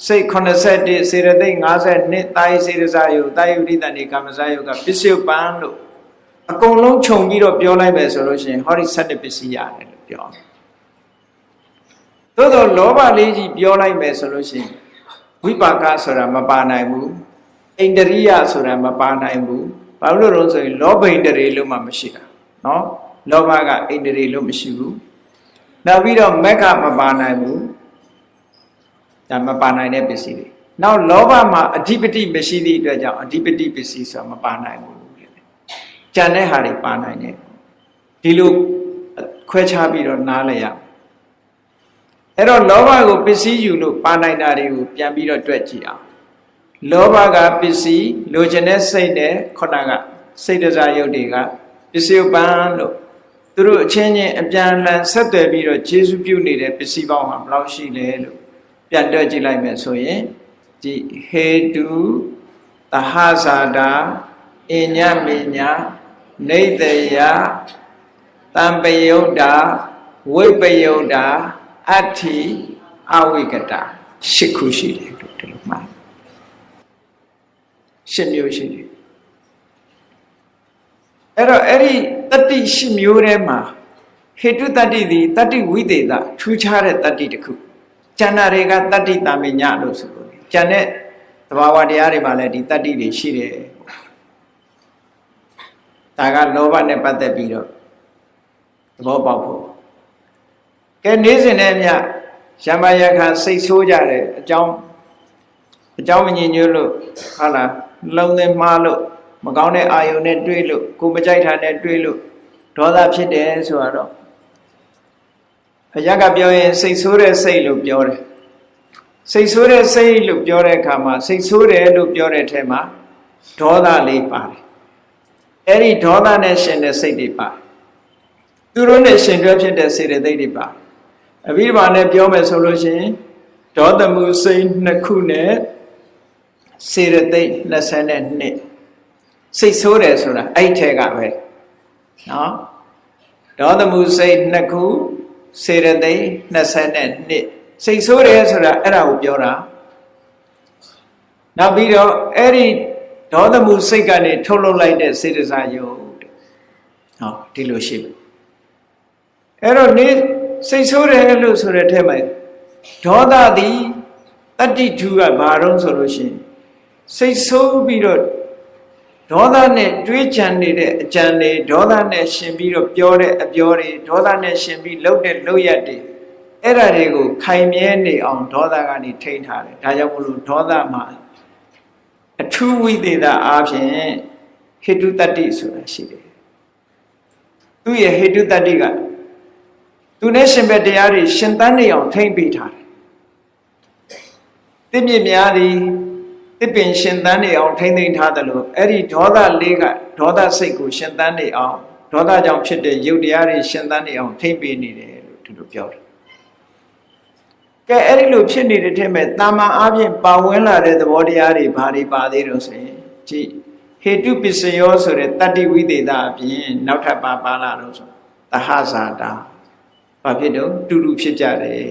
စိတ်81စေရသိက်52တာယိစေရစာယုတာယုဒိတဏိကာမစာယုကပစ္စယပန်လို့အကုန်လုံးခြုံပြီးတော့ပြောလိုက်မယ်ဆိုလို့ရှိရင်ဟောဒီ7ပစ္စည်းရတယ်လို့ပြောသို့သောလောဘလေးကြီးပြောလိုက်မယ်ဆိုလို့ရှိရင်ဝိပါကဆိုတာမပါနိုင်ဘူးဣန္ဒရိယဆိုတာမပါနိုင်ဘူးဘာလို့လဲဆိုရင်လောဘဣန္ဒြေလို့မှမရှိတာနော်လောဘကဣန္ဒြေလို့မရှိဘူးနောက်ပြီးတော့မက္ခမပါနိုင်ဘူးဒါမပါနိုင်တဲ့ပစ္စည်းတွေနောက်လောဘမှာအဓိပတိမရှိသည့်အတွက်ကြောင့်အဓိပတိပစ္စည်းဆိုတာမပါနိုင်ဘူးကြံတဲ့ဟာတွေပါနိုင်တယ်ဒီလိုခွဲခြားပြီးတော့နားလည်ရအဲ့တော့လောဘကိုပစ္စည်းယူလို့ပါနိုင်တာတွေကိုပြန်ပြီးတော့တွက်ကြည့်အောင်လောဘကပစ္စည်းလိုချင်တဲ့စိတ်နဲ့ခုနကစိတ်တရားယုတ်တွေကပစ္စည်းပန်းလို့သူတို့အချင်းချင်းအပြန်အလှန်ဆက်သွယ်ပြီးတော့ကျေစုပြုနေတဲ့ပစ္စည်းပေါင်းဟာဘယ်လောက်ရှိလဲလို့ပြန်တွက်ကြည့်လိုက်မယ်ဆိုရင်ဒီဟေတုသဟဇာတာအညမေညာနေတယတံပယုဒ္ဓဝိပယုဒ္ဓအဋ္ဌိအဝိကတ8ခုရှိတယ်လို့ဒီလိုမှာ8မျိုးရှိတယ်အဲ့တော့အဲ့ဒီတတ္တိ8မျိုးထဲမှာဟေတုတတ္တိသည်တတ္တိဝိသေသထူးခြားတဲ့တတ္တိတစ်ခုဉာဏ်တွေကတတ္တိတာမညလို့ဆိုလို့ဉာဏ်နဲ့သဘာဝတရားတွေမှာလည်းဒီတတ္တိတွေရှိတယ်ဒါကလောဘနဲ့ပတ်သက်ပြီးတော့သဘောပေါက်ဖို့ကဲနေ့စဉ်နဲ့မြရမယခစိတ်ဆိုးကြတယ်အကြောင်းမငြိညွတ်လို့ဟုတ်လားလုံးသွင်းမှားလို့မကောင်းတဲ့အာယုန်နဲ့တွေးလို့ကိုမကြိုက်တာနဲ့တွေးလို့ဒေါသဖြစ်တယ်ဆိုတော့အရကပြောရင်စိတ်ဆိုးတဲ့စိတ်လို့ပြောတယ်စိတ်ဆိုးတဲ့စိတ်လို့ပြောတဲ့အခါမှာစိတ်ဆိုးတယ်လို့ပြောတဲ့ထဲမှာဒေါသလေးပါတယ်အဲ့ဒီဒေါသနဲ့ရှင်တဲ့စိတ်တွေပါသူတို့နဲ့ရှင်တွဲဖြစ်တဲ့စေတသိက်တွေပါအဘိဓမ္မာနဲ့ပြောမယ်ဆိုလို့ရှိရင်ဒေါသမှုစိတ်2ခုနဲ့စေတသိက်22စိတ်ဆိုးတယ်ဆိုတာအဲ့ထဲကပဲနော်ဒေါသမှုစိတ်2ခုစေတသိက်22စိတ်ဆိုးတယ်ဆိုတာအဲ့ဒါကိုပြောတာနောက်ပြီးတော့အဲ့ဒီဒေါသမှုစိတ်ကနေထုတ်လုပ်လိုက်တဲ့စေတစာယုတ်ဟောဒီလိုရှိပြီအဲ့တော့နေစိတ်ဆိုးတယ်လို့ဆိုတဲ့ထဲမှာဒေါသသည်တတ္တိဓုကဘာတော့ဆိုလို့ရှိရင်စိတ်ဆိုးပြီးတော့ဒေါသနဲ့တွေးကြံနေတဲ့အကြံတွေဒေါသနဲ့ရှင်ပြီးတော့ပြောတဲ့အပြောတွေဒေါသနဲ့ရှင်ပြီးလုပ်တဲ့လုပ်ရက်တွေ အဲ့ဒါတွေကိုခိုင်မြဲနေအောင်ဒေါသကနေထိန်းထားတယ်ဒါကြောင့်မလို့ဒေါသမှာအထူးဝိသေသအားဖြင့်ဟေတုတ္တိဆိုတာရှိတယ်သူရဲ့ဟေတုတ္တိကသူနဲ့ရှင်ဘက်တရားတွေရှင်သန်နေအောင်ထိန်းပေးထားတယ်တစ်မြစ်များသည်တစ်ပင်ရှင်သန်နေအောင်ထိန်းသိမ်းထားတယ်လို့အဲ့ဒီဒေါသလေးကဒေါသစိတ်ကိုရှင်သန်နေအောင်ဒေါသကြောင့်ဖြစ်တဲ့ယုတ်တရားတွေရှင်သန်နေအောင်ထိန်းပေးနေတယ်လို့သူတို့ပြောတယ်ကဲအဲ့ဒီလိုဖြစ်နေတဲ့ထဲမှာတာမန်အားဖြင့်ပါဝင်လာတဲ့သဘောတရားတွေဘာတွေပါသေးလို့ဆိုရင်ကြည့်ဟေတုပစ္စယောဆိုတဲ့တတ္တိဝိသေသအပြင်နောက်ထပ်ပါလာလို့ဆိုသဟဇာတာဘာဖြစ်တော့တူတူဖြစ်ကြတယ်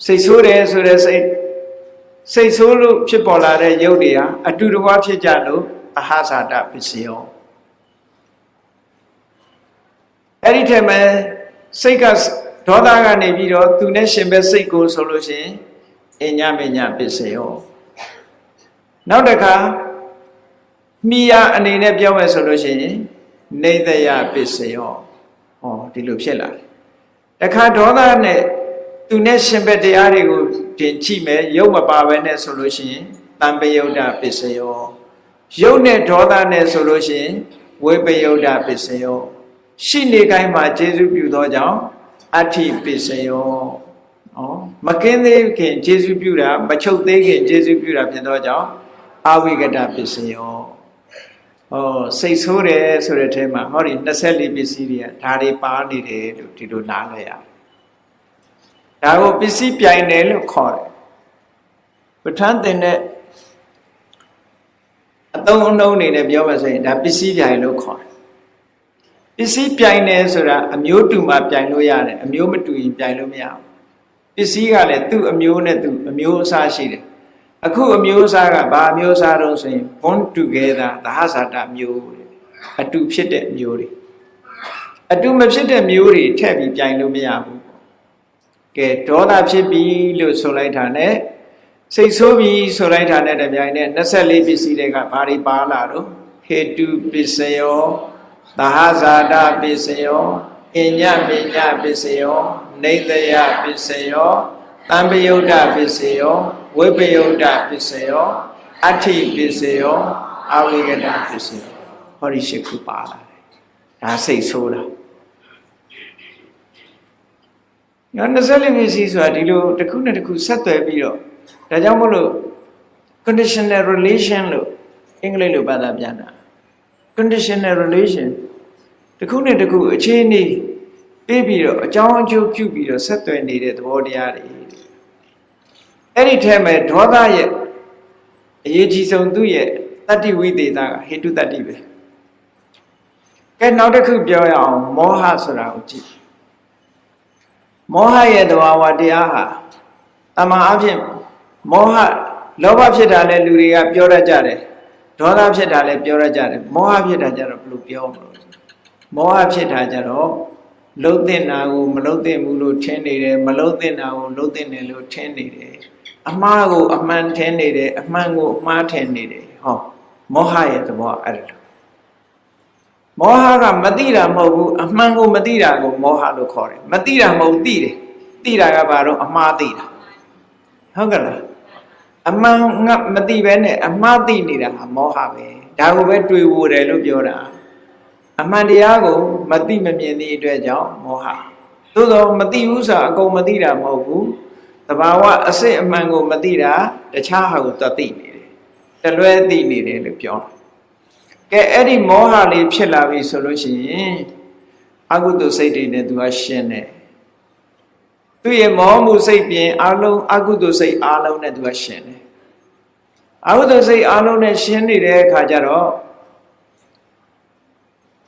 စိတ်ဆိုးတယ်ဆိုတဲ့စိတ်ဆိုးလို့ဖြစ်ပေါ်လာတဲ့ယုတ်တွေဟာအတူတကွဖြစ်ကြလို့သဟဇာတာပစ္စယောအဲ့ဒီထဲမှာစိတ်ကဒေါသကနေပြီးတော့သူနဲ့ရှင်ဘက်စိတ်ကိုဆိုလို့ရှိရင်အညမညပစ္စယောနောက်တစ်ခါမိယာအနေနဲ့ပြောမယ်ဆိုလို့ရှိရင်နေတယပစ္စယောဟောဒီလိုဖြစ်လာတယ်တခါဒေါသနဲ့သူနဲ့ရှင်ဘက်တရားတွေကိုတင်ကြည့်မယ်ရုပ်မပါဘဲနဲ့ဆိုလို့ရှိရင်တံပယုတ်တပစ္စယောရုပ်နဲ့ဒေါသနဲ့ဆိုလို့ရှိရင်ဝိပယုတ်တပစ္စယောရှိနေတိုင်းမှာကျေစုပြုသောကြောင့်အဋ္ဌိပစ္စယောမကင်းသေးခင်ကျေစုပြုတာမချုပ်သေးခင်ကျေစုပြုတာဖြစ်သောကြောင့်အဝိကတပစ္စယောစိတ်ဆိုးတယ်ဆိုတဲ့ထဲမှာဟောဒီ24ပစ္စည်းတွေကဒါတွေပါနေတယ်လို့ဒီလိုနားလည်ရဒါကိုပစ္စည်းပြိုင်တယ်လို့ခေါ်တယ်ပဋ္ဌာန်းသင်တဲ့အသုံးအနှုန်းအနေနဲ့ပြောမှဆိုရင်ဒါပစ္စည်းပြိုင်လို့ခေါ်တယ်ပစ္စည်းပြိုင်တယ်ဆိုတာအမျိုးတူမှပြိုင်လို့ရတယ်အမျိုးမတူရင်ပြိုင်လို့မရဘူးပစ္စည်းကလည်းသူ့အမျိုးနဲ့သူအမျိုးအစားရှိတယ်အခုအမျိုးအစားကဘာအမျိုးအစားတော့ဆိုရင် bond together သဟဇာတမျိုးအတူဖြစ်တဲ့မျိုးတွေအတူမဖြစ်တဲ့မျိုးတွေထည့်ပြီးပြိုင်လို့မရဘူးကဲဒေါသဖြစ်ပြီလို့ဆိုလိုက်တာနဲ့စိတ်ဆိုးပြီဆိုလိုက်တာနဲ့တပြိုင်နက်24ပစ္စည်းတွေကဘာတွေပါလာတော့ဟေတုပစ္စယောသဟဇာတပစ္စယောအညမညပစ္စယောနေတယပစ္စယောတံပယုတ်တပစ္စယောဝိပယုတ်တပစ္စယောအဋ္ဌိပစ္စယောအဝိကတပစ္စယောဟောဒီရှိခုပါလာတယ်ဒါစိတ်ဆိုးတာည24ပစ္စည်းဆိုတာဒီလိုတစ်ခုနဲ့တစ်ခုဆက်သွယ်ပြီးတော့ဒါကြောင့်မို့လို့ conditional relation လို့အင်္ဂလိပ်လိုဘာသာပြန်တာ conditional relation တစ်ခုနဲ့တစ်ခုအခြေအနေပြီးပြီးတော့အကြောင်းအကျိုးပြုပြီးတော့ဆက်သွယ်နေတဲ့သဘောတရားတွေအဲ့ဒီထဲမှာဒေါသရဲ့အရေးကြီးဆုံးသူ့ရဲ့တတ္တိဝိသေသကဟေတုတ္တိပဲကဲနောက်တစ်ခုပြောရအောင်မောဟဆိုတာကိုကြည့်မောဟရဲ့သဘာဝတရားဟာတမန်အဖြစ်မောဟလောဘဖြစ်တာလဲလူတွေကပြောတတ်ကြတယ်ဒေါသဖြစ်တာလဲပြောတတ်ကြတယ်မောဟဖြစ်တာကြတော့ဘယ်လိုပြောမလို့မောဟဖြစ်တာကြတော့လှုပ်တဲ့နာကိုမလှုပ်တဲ့ဘူးလို့ထင်နေတယ်မလှုပ်တဲ့နာကိုလှုပ်တဲ့တယ်လို့ထင်နေတယ်အမှားကိုအမှန်ထင်နေတယ်အမှန်ကိုအမှားထင်နေတယ်ဟောမောဟရဲ့သဘောအဲ့ဒါမောဟကမသိတာမဟုတ်ဘူးအမှန်ကိုမသိတာကိုမောဟလို့ခေါ်တယ်မသိတာမဟုတ်သိတယ်သိတာကဘာတော့အမှားသိတာဟုတ်ကဲ့လားအမှန်ငါမသိပဲနဲ့အမှားသိနေတာဟာမောဟပဲဒါကိုပဲတွေ့ဝတယ်လို့ပြောတာအမှန်တရားကိုမသိမမြင်သည့်အတွက်ကြောင့်မောဟသို့သောမသိဘူးဆိုတာအကုန်မသိတာမဟုတ်ဘူးတဘာဝအစစ်အမှန်ကိုမသိတာတခြားဟာကိုသသိနေတယ်တလွဲသိနေတယ်လို့ပြောတာကဲအဲ့ဒီမောဟလေးဖြစ်လာပြီဆိုလို့ရှိရင်အကုသိုလ်စိတ်တွေနဲ့သူကရှင်းတယ်သူရဲ့မောမှုစိတ်ပြင်အလုံးအကုသိုလ်စိတ်အလုံးနဲ့သူကရှင်းတယ်အကုသိုလ်စိတ်အလုံးနဲ့ရှင်းနေတဲ့အခါကျတော့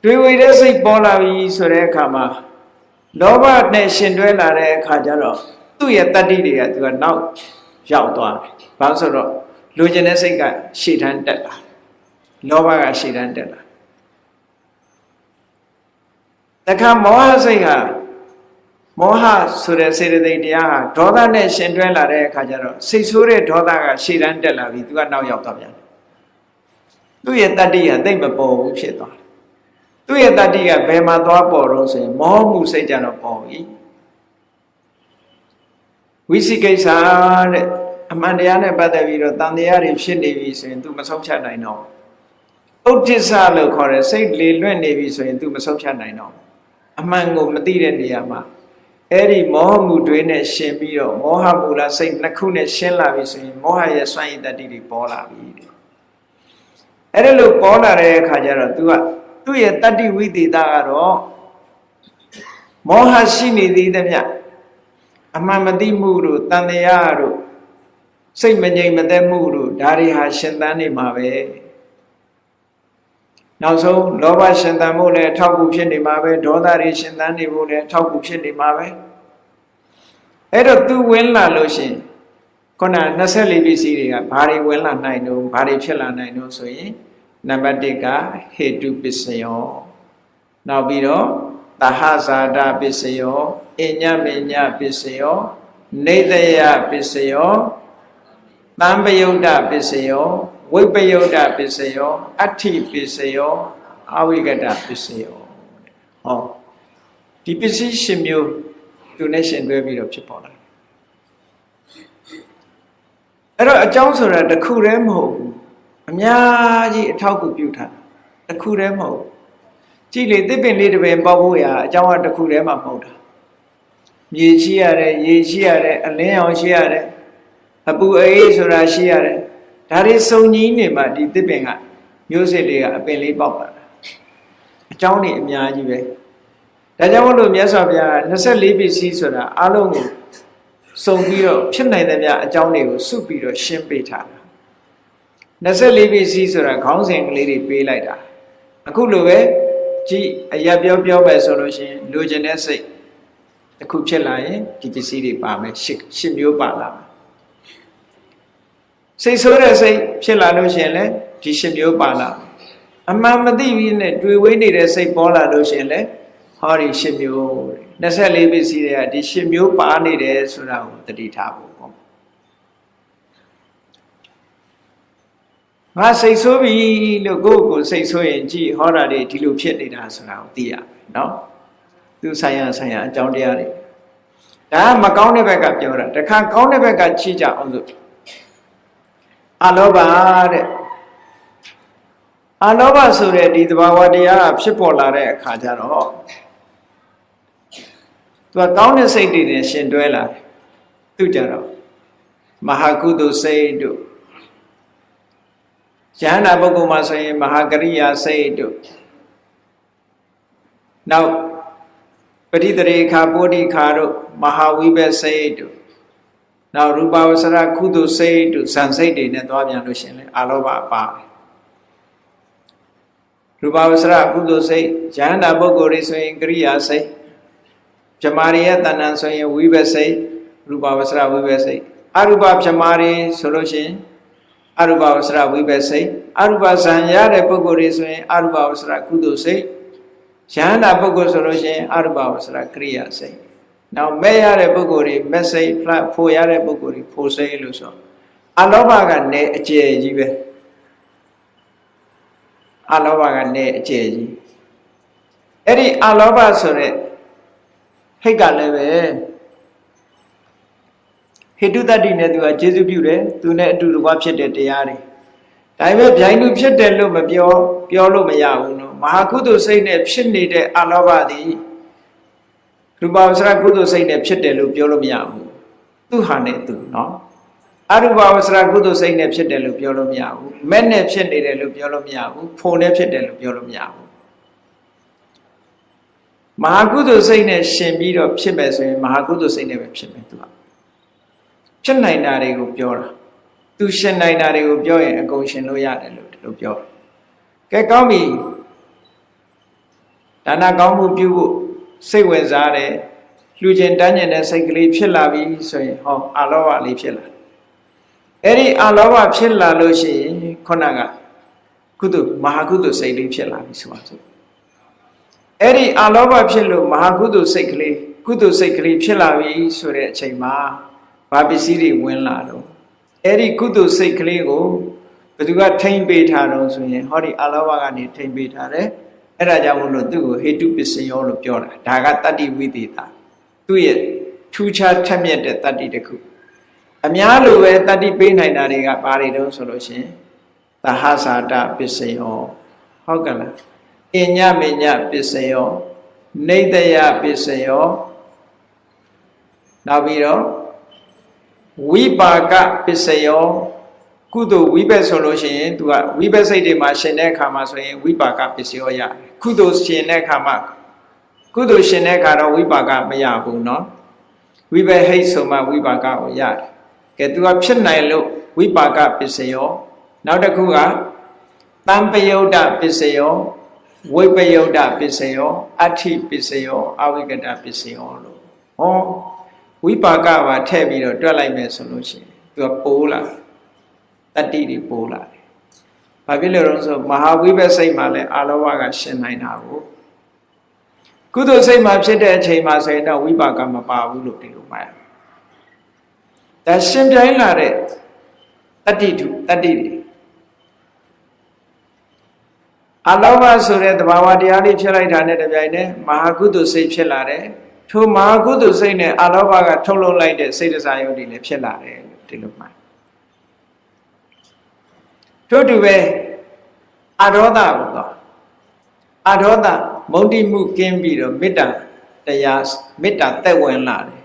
တွေ့ဝေတဲ့စိတ်ပေါ်လာပြီဆိုတဲ့အခါမှာလောဘနဲ့ရှင်တွဲလာတဲ့အခါကျတော့သူ့ရဲ့တတ္တိတွေကသူကနောက်ရောက်သွားတယ်။ဘာလို့ဆိုတော့လူကျင်တဲ့စိတ်ကရှေ့တန်းတက်လာလောဘကရှေ့တန်းတက်လာတခါမောဟစိတ်ဟာမောဟဆိုတဲ့စေတသိက်တရားဟာဒေါသနဲ့ရှင်တွဲလာတဲ့အခါကျတော့စိတ်ဆိုးတဲ့ဒေါသကရှေ့တန်းတက်လာပြီးသူကနောက်ရောက်သွားပြန်တယ်။သူ့ရဲ့တတ္တိကသိမ့်မပေါ်ဘူးဖြစ်သွားတယ်။သူ့ရဲ့တတ္တိကဘယ်မှာသွားပေါ်တော့ဆိုရင်မောမှုစိတ်ကြတော့ပေါ်ပြီ ဝိသိကိစ္စတဲ့အမှန်တရားနဲ့ပတ်သက်ပြီးတော့တန်တရားတွေဖြစ်နေပြီဆိုရင် तू မဆုံးဖြတ်နိုင်တော့ဥဒ္ဒစ္စလို့ခေါ်တဲ့စိတ်လေလွင့်နေပြီဆိုရင် तू မဆုံးဖြတ်နိုင်တော့အမှန်ကိုမသိတဲ့နေရာမှာအဲ့ဒီမောဟမှုတွေနဲ့ရှင်ပြီးတော့မောဟမူလစိတ်နှစ်ခုနဲ့ရှင်းလာပြီဆိုရင်မောဟရဲ့စွမ်းရည်တတ္တိတွေပေါ်လာပြီတဲ့အဲ့ဒါလို့ပေါ်လာတဲ့အခါကျတော့ तू ကသူ့ရဲ့တတ္တိဝိသေသကတော့မောဟရှိနေသေးသမျှအမှန်မသိမှုတို့တန်တရားတို့စိတ်မငြိမ်မသက်မှုတို့ဒါတွေဟာရှင်သန်နေမှာပဲနောက်ဆုံးလောဘရှင်သန်မှုလည်းအထောက်အကူဖြစ်နေမှာပဲဒေါသတွေရှင်သန်နေဖို့လည်းအထောက်အကူဖြစ်နေမှာပဲအဲ့တော့ तू ဝင်လာလို့ရှင်ခုန24ပစ္စည်းတွေကဘာတွေဝင်လာနိုင်တော့ဘာတွေဖြစ်လာနိုင်တော့ဆိုရင်နံပါတ်1ကဟေတုပစ္စယောနောက်ပြီးတော့သဟဇာတပစ္စယောအညမညပစ္စယောနေတယပစ္စယောသံပယုတ်တပစ္စယောဝိပယုတ်တပစ္စယောအဋ္ဌိပစ္စယောအဝိကတပစ္စယောဟောဒီပစ္စည်းရှင်မျိုးသူနဲ့ရှင်တွဲပြီးတော့ဖြစ်ပေါ်လာအဲ့တော့အကြောင်းဆိုတာတစ်ခုတည်းမဟုတ်ဘူးအများကြီးအထောက်အကူပြုထားတစ်ခုတည်းမဟုတ်ကြည့်လေသစ်ပင်လေးတစ်ပင်ပေါက်ဖို့ရာအကြောင်းကတစ်ခုတည်းမှမဟုတ်တာမြေရှိရတယ်ရေရှိရတယ်အလင်းရောင်ရှိရတယ်အပူအေးဆိုတာရှိရတယ်ဒါတွေစုံကြီးနေမှဒီသစ်ပင်ကမျိုးစစ်တွေကအပင်လေးပေါက်လာတာအကြောင်းတွေအများကြီးပဲဒါကြောင့်မို့လို့မြတ်စွာဘုရား24ပစ္စည်းဆိုတာအလုံးကိုစုံပြီးတော့ဖြစ်နိုင်တဲ့များအကြောင်းတွေကိုစုပြီးတော့ရှင်းပေးထားတာ24ပစ္စည်းဆိုတာခေါင်းစဉ်ကလေးတွေပေးလိုက်တာအခုလိုပဲကြည့်အရာပြောပဲဆိုလို့ရှိရင်လိုချင်တဲ့စိတ်အခုဖြစ်လာရင်ဒီပစ္စည်းတွေပါမယ်ရှစ်မျိုးပါလာမယ်စိတ်ဆိုးတဲ့စိတ်ဖြစ်လာလို့ရှိရင်လည်းဒီရှစ်မျိုးပါလာအမှန်မသိပြီးနဲ့တွေ့ဝေးနေတဲ့စိတ်ပေါ်လာလို့ရှိရင်လည်းဟောဒီရှစ်မျိုး24ပစ္စည်းတွေကဒီရှစ်မျိုးပါနေတယ်ဆိုတာကိုသတိထားဖို့ပေါ့ငါစိတ်ဆိုးပြီလို့ကိုယ့်ကိုယ်စိတ်ဆိုးရင်ကြည်ဟောတာတွေဒီလိုဖြစ်နေတာဆိုတာကိုသိရမယ်နော်သူဆိုင်ရာအကြောင်းတရားတွေဒါကမကောင်းတဲ့ဘက်ကပြောတာတခါကောင်းတဲ့ဘက်ကချီးကြအောင်ဆိုအလောဘတဲ့အလောဘဆိုတဲ့ဒီသဘာဝတရားဖြစ်ပေါ်လာတဲ့အခါကျတော့သူကကောင်းတဲ့စိတ်တွေနဲ့ရှင်တွဲလာတယ်သူကြတော့မဟာကုသိုလ်စိတ်တို့ဉာဏပုဂ္ဂိုလ်မှာဆိုရင်မဟာကရိယာစိတ်တို့နောက်ပဋိသရေခာပိုဋိခာတို့မဟာဝိဘတ်စိတ်တို့နောက်ရူပဝဆရကုသိုလ်စိတ်တို့ဇန်စိတ်တွေနဲ့သွားပြန်လို့ရှင်လေအလောဘပါတယ်ရူပဝဆရကုသိုလ်စိတ်ဉာဏပုဂ္ဂိုလ်တွေဆိုရင်ကရိယာစိတ်ဗြမာရိယတဏ္ဍဆိုရင်ဝိဘတ်စိတ်ရူပဝဆရဝိဘတ်စိတ်အရူပဗြမာရိဆိုလို့ရှိရင်အရူပဝဆရဝိဘတ်စိတ်အရူပဇံရတဲ့ပုဂ္ဂိုလ်တွေဆိုရင်အရူပဝဆရကုသိုလ်စိတ်ဉာဏပုဂ္ဂိုလ်ဆိုလို့ရှိရင်အရူပဝဆရကရိယာစိတ်နောက်မဲ့ရတဲ့ပုဂ္ဂိုလ်တွေမဲ့စိတ်ဖို့ရတဲ့ပုဂ္ဂိုလ်တွေဖို့စိတ်လို့ဆိုအလောဘကနေအကျယ်ကြီးပဲအလောဘကနေအကျယ်ကြီးအဲ့ဒီအလောဘဆိုတဲ့ဟိတ်ကလည်းပဲဟိတုတ္တိနဲ့သူကကျေစုပြုတယ်သူနဲ့အတူတကွဖြစ်တဲ့တရားတွေဒါပေမဲ့ဗျိုင်းလူဖြစ်တယ်လို့မပြောလို့မရဘူးနော်မဟာကုသိုလ်စိတ်နဲ့ဖြစ်နေတဲ့အလောဘသည်ရူပဝဆရကုသိုလ်စိတ်နဲ့ဖြစ်တယ်လို့ပြောလို့မရဘူးသူဟာနဲ့သူနော်အရူပဝဆရကုသိုလ်စိတ်နဲ့ဖြစ်တယ်လို့ပြောလို့မရဘူးမဲ့နဲ့ဖြစ်နေတယ်လို့ပြောလို့မရဘူးဖို့နဲ့ဖြစ်တယ်လို့ပြောလို့မရဘူးမဟာကုသိုလ်စိတ်နဲ့ရှင်ပြီးတော့ဖြစ်မယ်ဆိုရင်မဟာကုသိုလ်စိတ်နဲ့ပဲဖြစ်မယ်သူကဖြစ်နိုင်တာတွေကိုပြောတာသူရှင်နိုင်တာတွေကိုပြောရင်အကုန်ရှင်လို့ရတယ်လို့ဒီလိုပြောတယ်ကဲကောင်းပြီဒါနကောင်းမှုပြုဖို့စိတ်ဝင်စားတယ်လှူခြင်းတန်းကျင်တဲ့စိတ်ကလေးဖြစ်လာပြီဆိုရင်ဟောအလောဘလေးဖြစ်လာအဲ့ဒီအလောဘဖြစ်လာလို့ရှိရင်ခုနကကုသိုလ်မဟာကုသိုလ်စိတ်လေးဖြစ်လာပြီဆိုပါစို့အဲ့ဒီအလောဘဖြစ်လို့မဟာကုသိုလ်စိတ်ကလေးကုသိုလ်စိတ်ကလေးဖြစ်လာပြီဆိုတဲ့အချိန်မှာဘာပစ္စည်းတွေဝင်လာတော့အဲ့ဒီကုသိုလ်စိတ်ကလေးကိုဘယ်သူကထိမ့်ပေးထားတော့ဆိုရင်ဟောဒီအလောဘကနေထိမ့်ပေးထားတယ်အဲ့ဒါကြောင့်မို့လို့သူ့ကိုဟေတုပစ္စယောလို့ပြောတာဒါကတတ္တိဝိသေသသူ့ရဲ့ ထူးခြားထက်မြက်တဲ့တတ္တိတစ်ခုအများလိုပဲတတ္တိပေးနိုင်တာတွေကဘာတွေတုံးဆိုလို့ရှိရင်သဟဇာတပစ္စယောဟုတ်ကဲ့လားအညမေညပစ္စယောနေတယပစ္စယောနောက်ပြီးတော့ဝိပါကပစ္စယောကုသိုလ်ဝိဘက်ဆိုလို့ရှိရင်သူကဝိဘက်စိတ်တွေမှာရှင်တဲ့အခါမှာဆိုရင်ဝိပါကပစ္စယောရတယ်ကုသိုလ်ရှင်တဲ့အခါမှာကုသိုလ်ရှင်တဲ့အခါတော့ဝိပါကမရဘူးเนาะဝိဘက်ဟိတ်ဆိုမှဝိပါကကိုရတယ်ကဲသူကဖြစ်နိုင်လို့ဝိပါကပစ္စယောနောက်တစ်ခုကတံပယုဒ္ဓပစ္စယောဝိပယုဒ္ဓပစ္စယောအဋ္ဌိပစ္စယောအဝိကတပစ္စယောလို့ဟောဝိပါကပါထည့်ပြီးတော့တွက်လိုက်မယ်ဆိုလို့ရှိရင်သူကပိုးလာတတ္တိတွေပိုးလာတယ်။ဘာဖြစ်လို့လဲဆိုမဟာဝိဘက်စိတ်မှာလည်းအာလောဘကရှင်နိုင်တာကိုကုသိုလ်စိတ်မှာဖြစ်တဲ့အချိန်မှာဆိုရင်တော့ဝိပါကမပါဘူးလို့ဒီလိုမှတ်ရမယ်။ဒါရှင်ပြိုင်လာတဲ့တတ္တိတွေအာလောဘဆိုတဲ့သဘာဝတရားလေးဖြစ်လိုက်တာနဲ့တပြိုင်နက်မဟာကုသိုလ်စိတ်ဖြစ်လာတယ်။ထိုမဟာကုသိုလ်စိတ်နဲ့အာလောဘကထုတ်လုပ်လိုက်တဲ့စိတ်တရားယုတ်တွေလည်းဖြစ်လာတယ်လို့ဒီလိုမှတ်တို့တူပဲအဒေါသကိုတော့အဒေါသမုဒိမှုကင်းပြီးတော့မေတ္တာတရားမေတ္တာသက်ဝင်လာတယ်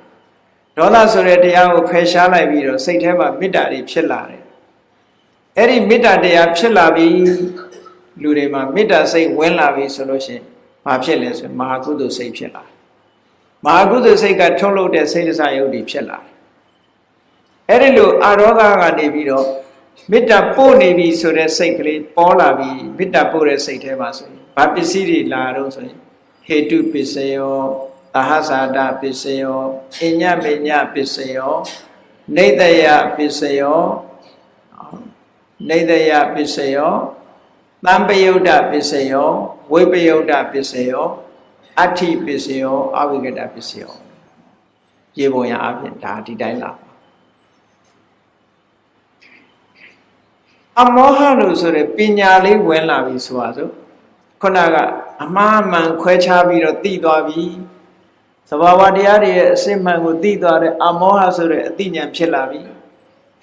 ဒေါသဆိုတဲ့တရားကိုဖယ်ရှားလိုက်ပြီးတော့စိတ်ထဲမှာမေတ္တာတွေဖြစ်လာတယ်အဲ့ဒီမေတ္တာတရားဖြစ်လာပြီးလူတွေမှာမေတ္တာစိတ်ဝင်လာပြီဆိုလို့ရှိရင်ဘာဖြစ်လဲဆိုရင်မဟာကုသိုလ်စိတ်ဖြစ်လာတယ်မဟာကုသိုလ်စိတ်ကထုတ်လုပ်တဲ့စိတ်တရားယုတ်တွေဖြစ်လာတယ်အဲ့ဒီလိုအဒေါသကနေပြီးတော့မေတ္တာပို့နေပြီဆိုတဲ့စိတ်ကလေးပေါ်လာပြီမေတ္တာပို့တဲ့စိတ်ထဲမှာဆိုရင်ဘာပစ္စည်းတွေလာတော့ဆိုရင်ဟေတုပစ္စယောသဟဇာတပစ္စယောအညမေညပစ္စယောနေတယပစ္စယောနေတယပစ္စယောတံပယုဒ္ဓပစ္စယောဝိပယုဒ္ဓပစ္စယောအဋ္ဌိပစ္စယောအဝိကတပစ္စယောရေပုံရအပြင်ဒါဒီတိုင်းလာအမောဟလို့ဆိုရယ်ပညာလေးဝင်လာပြီဆိုပါစို့ခုနကအမှားမှန်ခွဲခြားပြီးတော့သိသွားပြီသဘာဝတရားတွေရဲ့အစစ်မှန်ကိုသိသွားတဲ့အမောဟဆိုတဲ့အသိဉာဏ်ဖြစ်လာပြီ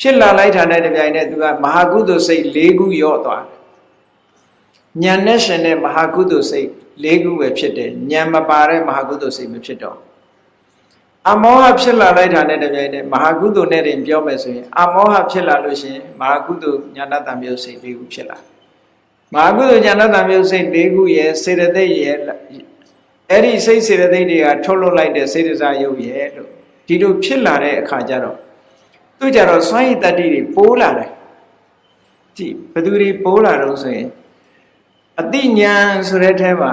ဖြစ်လာလိုက်တာနဲ့တပြိုင်နက်သူကမဟာကုသိုလ်စိတ်၄ခုရော့သွားတယ်ဉာဏ်နဲ့ရှင်တဲ့မဟာကုသိုလ်စိတ်၄ခုပဲဖြစ်တယ်ဉာဏ်မပါတဲ့မဟာကုသိုလ်စိတ်မဖြစ်တော့အမောဟဖြစ်လာလိုက်တာနဲ့တပြိုင်နက်မဟာကုသိုလ်နဲ့တင်ပြောမယ်ဆိုရင်အမောဟဖြစ်လာလို့ရှိရင်မဟာကုသိုလ်ဉာဏတံမျိုးစိတ်၄ခုဖြစ်လာမဟာကုသိုလ်ဉာဏတံမျိုးစိတ်၄ခုရဲ့စေတသိက်ရဲ့အဲ့ဒီစိတ်စေတသိက်တွေကထုတ်လွှတ်လိုက်တဲ့စေတစာယုတ်ရဲ့လို့ဒီလိုဖြစ်လာတဲ့အခါကျတော့သူကြတော့စွမ်းရည်တတ္တိတွေပိုးလာတယ်ဒီဘသူတွေပိုးလာတော့ဆိုရင်အတိညာဆိုတဲ့ထဲမှာ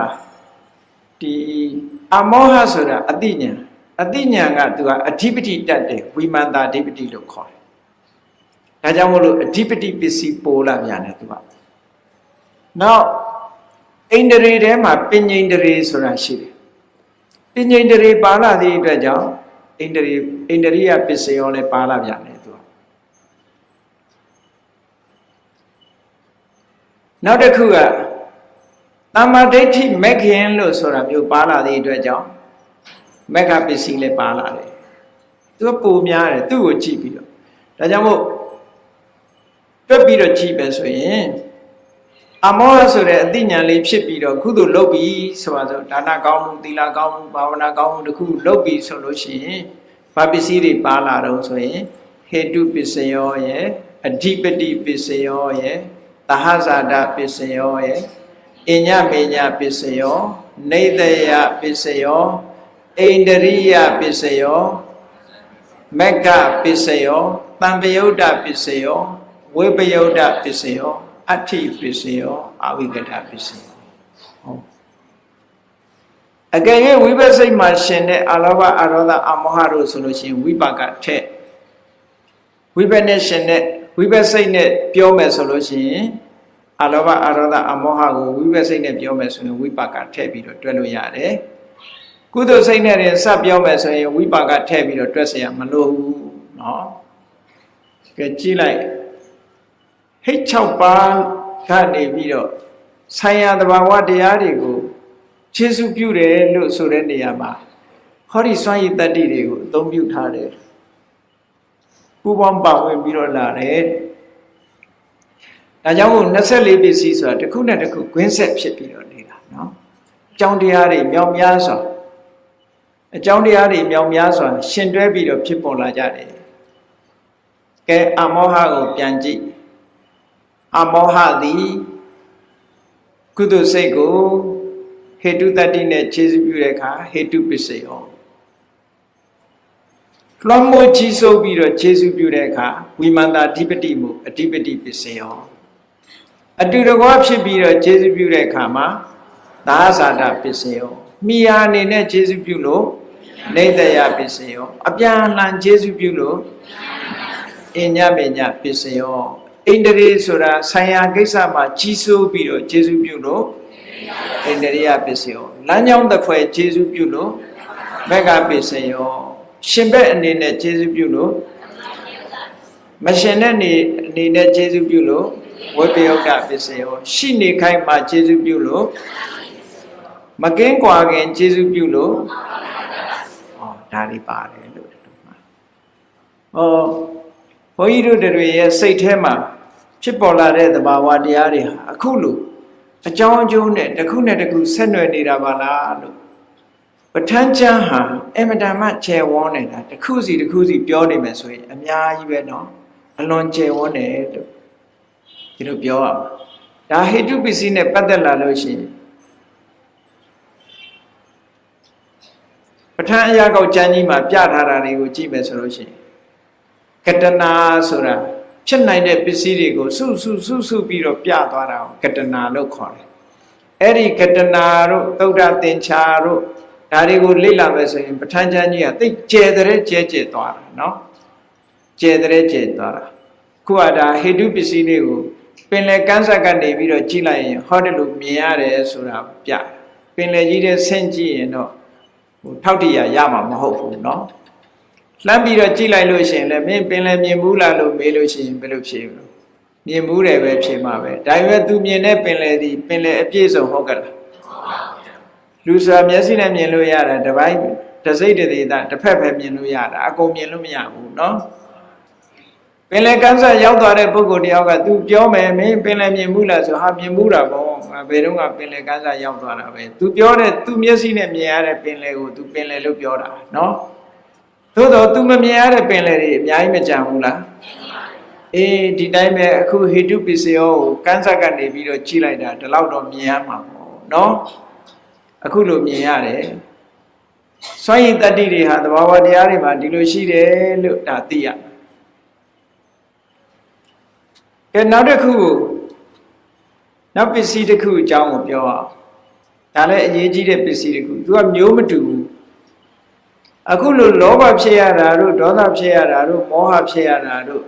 ဒီအမောဟဆိုတာအတိညာအတိညာကသူကအဓိပတိတတ်တယ်ဝိမန္တာအဓိပတိလို့ခေါ်တယ်ဒါကြောင့်မို့လို့အဓိပတိပစ္စည်းပိုးလာပြန်တယ်သူကနောက်ဣန္ဒြေထဲမှာပဉ္ိန္ဒြေဆိုတာရှိတယ်ပဉ္ိန္ဒြေပါလာတဲ့အတွက်ကြောင့်ဣန္ဒြိယပစ္စယောလည်းပါလာပြန်တယ်သူကနောက်တစ်ခုကသမ္မာဒိဋ္ဌိမဂ္ဂင်လို့ဆိုတာမျိုးပါလာတဲ့အတွက်ကြောင့်မဂ္ဂပစ္စည်းလည်းပါလာတယ်သူကပုံများတယ်သူ့ကိုကြည့်ပြီးတော့ဒါကြောင့်မို့တွက်ပြီးတော့ကြည့်ပဲဆိုရင်အမောဟဆိုတဲ့အသိဉာဏ်လေးဖြစ်ပြီးတော့ကုသိုလ်လုပ်ပြီးဆိုပါစို့ဒါနကောင်းမှုသီလကောင်းမှုဘာဝနာကောင်းမှုတခုလုပ်ပြီးဆိုလို့ရှိရင်ဘာပစ္စည်းတွေပါလာတော့ဆိုရင်ဟေတုပစ္စယောရဲ့အဓိပတိပစ္စယောရဲ့သဟဇာတပစ္စယောရဲ့အညမေညပစ္စယောနေတယပစ္စယောဣန္ဒြိယပစ္စယောမဂ္ဂပစ္စယောတံပယုဒ္ဓပစ္စယောဝိပယုဒ္ဓပစ္စယောအဋ္ဌိပစ္စယောအဝိကတပစ္စယောဟုတ်အကယ်၍ဝိပဿိတ်မှာရှင်တဲ့အလောဘအရောဓအမောဟတို့ဆိုလို့ရှိရင်ဝိပါကထက်ဝိပဿနဲ့ရှင်တဲ့ဝိပဿိတ်နဲ့ပြောမယ်ဆိုလို့ရှိရင်အလောဘအရောဓအမောဟကိုဝိပဿိတ်နဲ့ပြောမယ်ဆိုရင်ဝိပါကထည့်ပြီးတော့တွက်လို့ရတယ်ကုသိုလ်စိတ်နဲ့ရင်စပြောမယ်ဆိုရင်ဝိပါကထည့်ပြီးတော့တွက်เสียမလို့ဘူးเนาะကဲကြည့်လိုက်ဟိတ်6ပါးကနေပြီးတော့ဆိုင်ရာသဘာဝတရားတွေကိုခြေဆုပ်ပြုတယ်လို့ဆိုတဲ့နေရာမှာ ဟောဒီစွမ်းရည်တတ္တိတွေကိုအသုံးပြုထားတယ်ပူပေါင်းပါဝင်ပြီးတော့လာတယ်ဒါကြောင့်မို့24ပစ္စည်းဆိုတာတစ်ခုနဲ့တစ်ခုကွင်းဆက်ဖြစ်ပြီးတော့နေတာနော်အကြောင်းတရားတွေမြောက်များစွာအကြောင်းတရားတွေမြောက်များစွာရှင်တွဲပြီးတော့ဖြစ်ပေါ်လာကြတယ်ကဲအမောဟကိုပြန်ကြည့်အမောဟသည်ကုသိုလ်စိတ်ကိုဟေတုတတ္တိနဲ့ခြေစပြုတဲ့အခါဟေတုပစ္စယောလွှမ်းမိုးကြီးစိုးပြီးတော့ခြေစပြုတဲ့အခါဝိမန္တာအဓိပတိမှုအဓိပတိပစ္စယောအတူတကွဖြစ်ပြီးတော့ခြေစပြုတဲ့အခါမှာသာသတာပစ္စယောမိယာအနေနဲ့ခြေစပြုလို့နေတယပစ္စယောအပြန်လှန်ခြေစပြုလို့အညပညာပစ္စယောဣန္ဒြေဆိုတာဆံရကိစ္စမှာကြီးစိုးပြီးတော့ခြေစပြုလို့ဣန္ဒြေယပစ္စယောလမ်းကြောင်းတစ်ခွဲခြေစပြုလို့မက္ခပစ္စယောရှင်ဘက်အနေနဲ့ခြေစပြုလို့မရှင်တဲ့အနေနဲ့ခြေစပြုလို့ဝိပယုတ်တပစ္စယောရှိနေခိုင်းမှာခြေစပြုလို့မကင်းကွာခင်ခြေစပြုလို့ဒါတွေပါတယ်လို့ဘုန်းကြီးတို့တွေရဲ့စိတ်ထဲမှာဖြစ်ပေါ်လာတဲ့သဘာဝတရားတွေဟာအခုလို့အကြောင်းအကျိုးနဲ့တစ်ခုနဲ့တစ်ခုဆက်နွယ်နေတာပါလားလို့ပဋ္ဌာန်းကျမ်းဟာအမတန်မှကျယ်ဝန်းနေတာတစ်ခုစီတစ်ခုစီပြောနေမယ်ဆိုရင်အများကြီးပဲเนาะအလွန်ကျယ်ဝန်းတယ်လို့ဒီလိုပြောရမှာဒါဟေတုပစ္စည်းနဲ့ပတ်သက်လာလို့ရှိရင်ပဋ္ဌာန်းအရာကောက်ကျမ်းကြီးမှာပြထားတာတွေကိုကြည့်မယ်ဆိုလို့ရှိရင်ကတနာဆိုတာဖြစ်နိုင်တဲ့ပစ္စည်းတွေကိုစုပြီးတော့ပြသွားတာကိုကတနာလို့ခေါ်တယ်အဲ့ဒီကတနာတို့သုဒ္ဓသင်္ချာတို့ဒါတွေကိုလေ့လာမယ်ဆိုရင်ပဋ္ဌာန်းကျမ်းကြီးကသိကျဲတဲ့ကျဲသွားတာเนาะကျဲတဲ့ကျဲသွားတာခုကဒါဟေတုပစ္စည်းတွေကိုပင်လယ်ကမ်းစပ်ကနေပြီးတော့ကြည့်လိုက်ရင်ဟောတယ်လို့မြင်ရတယ်ဆိုတာပြပင်လယ်ကြီးတဲ့ဆင့်ကြည့်ရင်တော့ထောက်တရရမှာမဟုတ်ဘူးเนาะလှမ်းပြီးတော့ကြည့်လိုက်လို့ရှိရင်လည်းမင်းပင်လယ်မြင်ဘူးလားလို့မေးလို့ရှိရင်ဘယ်လိုဖြေမလဲမြင်ဘူးတယ်ပဲဖြေမှာပဲဒါပေမဲ့ तू မြင်တဲ့ပင်လယ်ဒီပင်လယ်အပြည့်စုံဟုတ်ကလားလူဆိုတာမျက်စိနဲ့မြင်လို့ရတာတစ်ပိုင်းတစ်စိတ်တစ်သေးတာတစ်ဖက်ပဲမြင်လို့ရတာအကုန်မြင်လို့မရဘူးเนาะပင်လယ်ကမ်းစပ်ရောက်သွားတဲ့ပုဂ္ဂိုလ်တယောက်က तू ပြောမယ်မင်းပင်လယ်မြင်ဘူးလားဆိုဟာမြင်ဘူးတာပေါ့ဘယ်တော့ကပင်လယ်ကမ်းစပ်ရောက်သွားတာပဲ तू ပြောတဲ့ तू မျက်စိနဲ့မြင်ရတဲ့ပင်လယ်ကို तू ပင်လယ်လို့ပြောတာเนาะသို့တော့ तू မမြင်ရတဲ့ပင်လယ်တွေအများကြီးမကြံဘူးလားအေးဒီတိုင်းပဲအခုဟေတုပစ္စယောကိုကမ်းစပ်ကနေပြီးတော့ကြည့်လိုက်တာဒီလောက်တော့မြင်ရမှာပေါ့เนาะအခုလိုမြင်ရတယ်စွမ်းရည်တတ္တိတွေဟာသဘာဝတရားတွေမှာဒီလိုရှိတယ်လို့ဒါသိရကဲနောက်တစ်ခုနောက်ပစ္စည်းတစ်ခုအကြောင်းကိုပြောအောင်ဒါလည်းအရေးကြီးတဲ့ပစ္စည်းတစ်ခုသူကမျိုးမတူဘူးအခုလိုလောဘဖြစ်ရတာတို့ဒေါသဖြစ်ရတာတို့မောဟဖြစ်ရတာတို့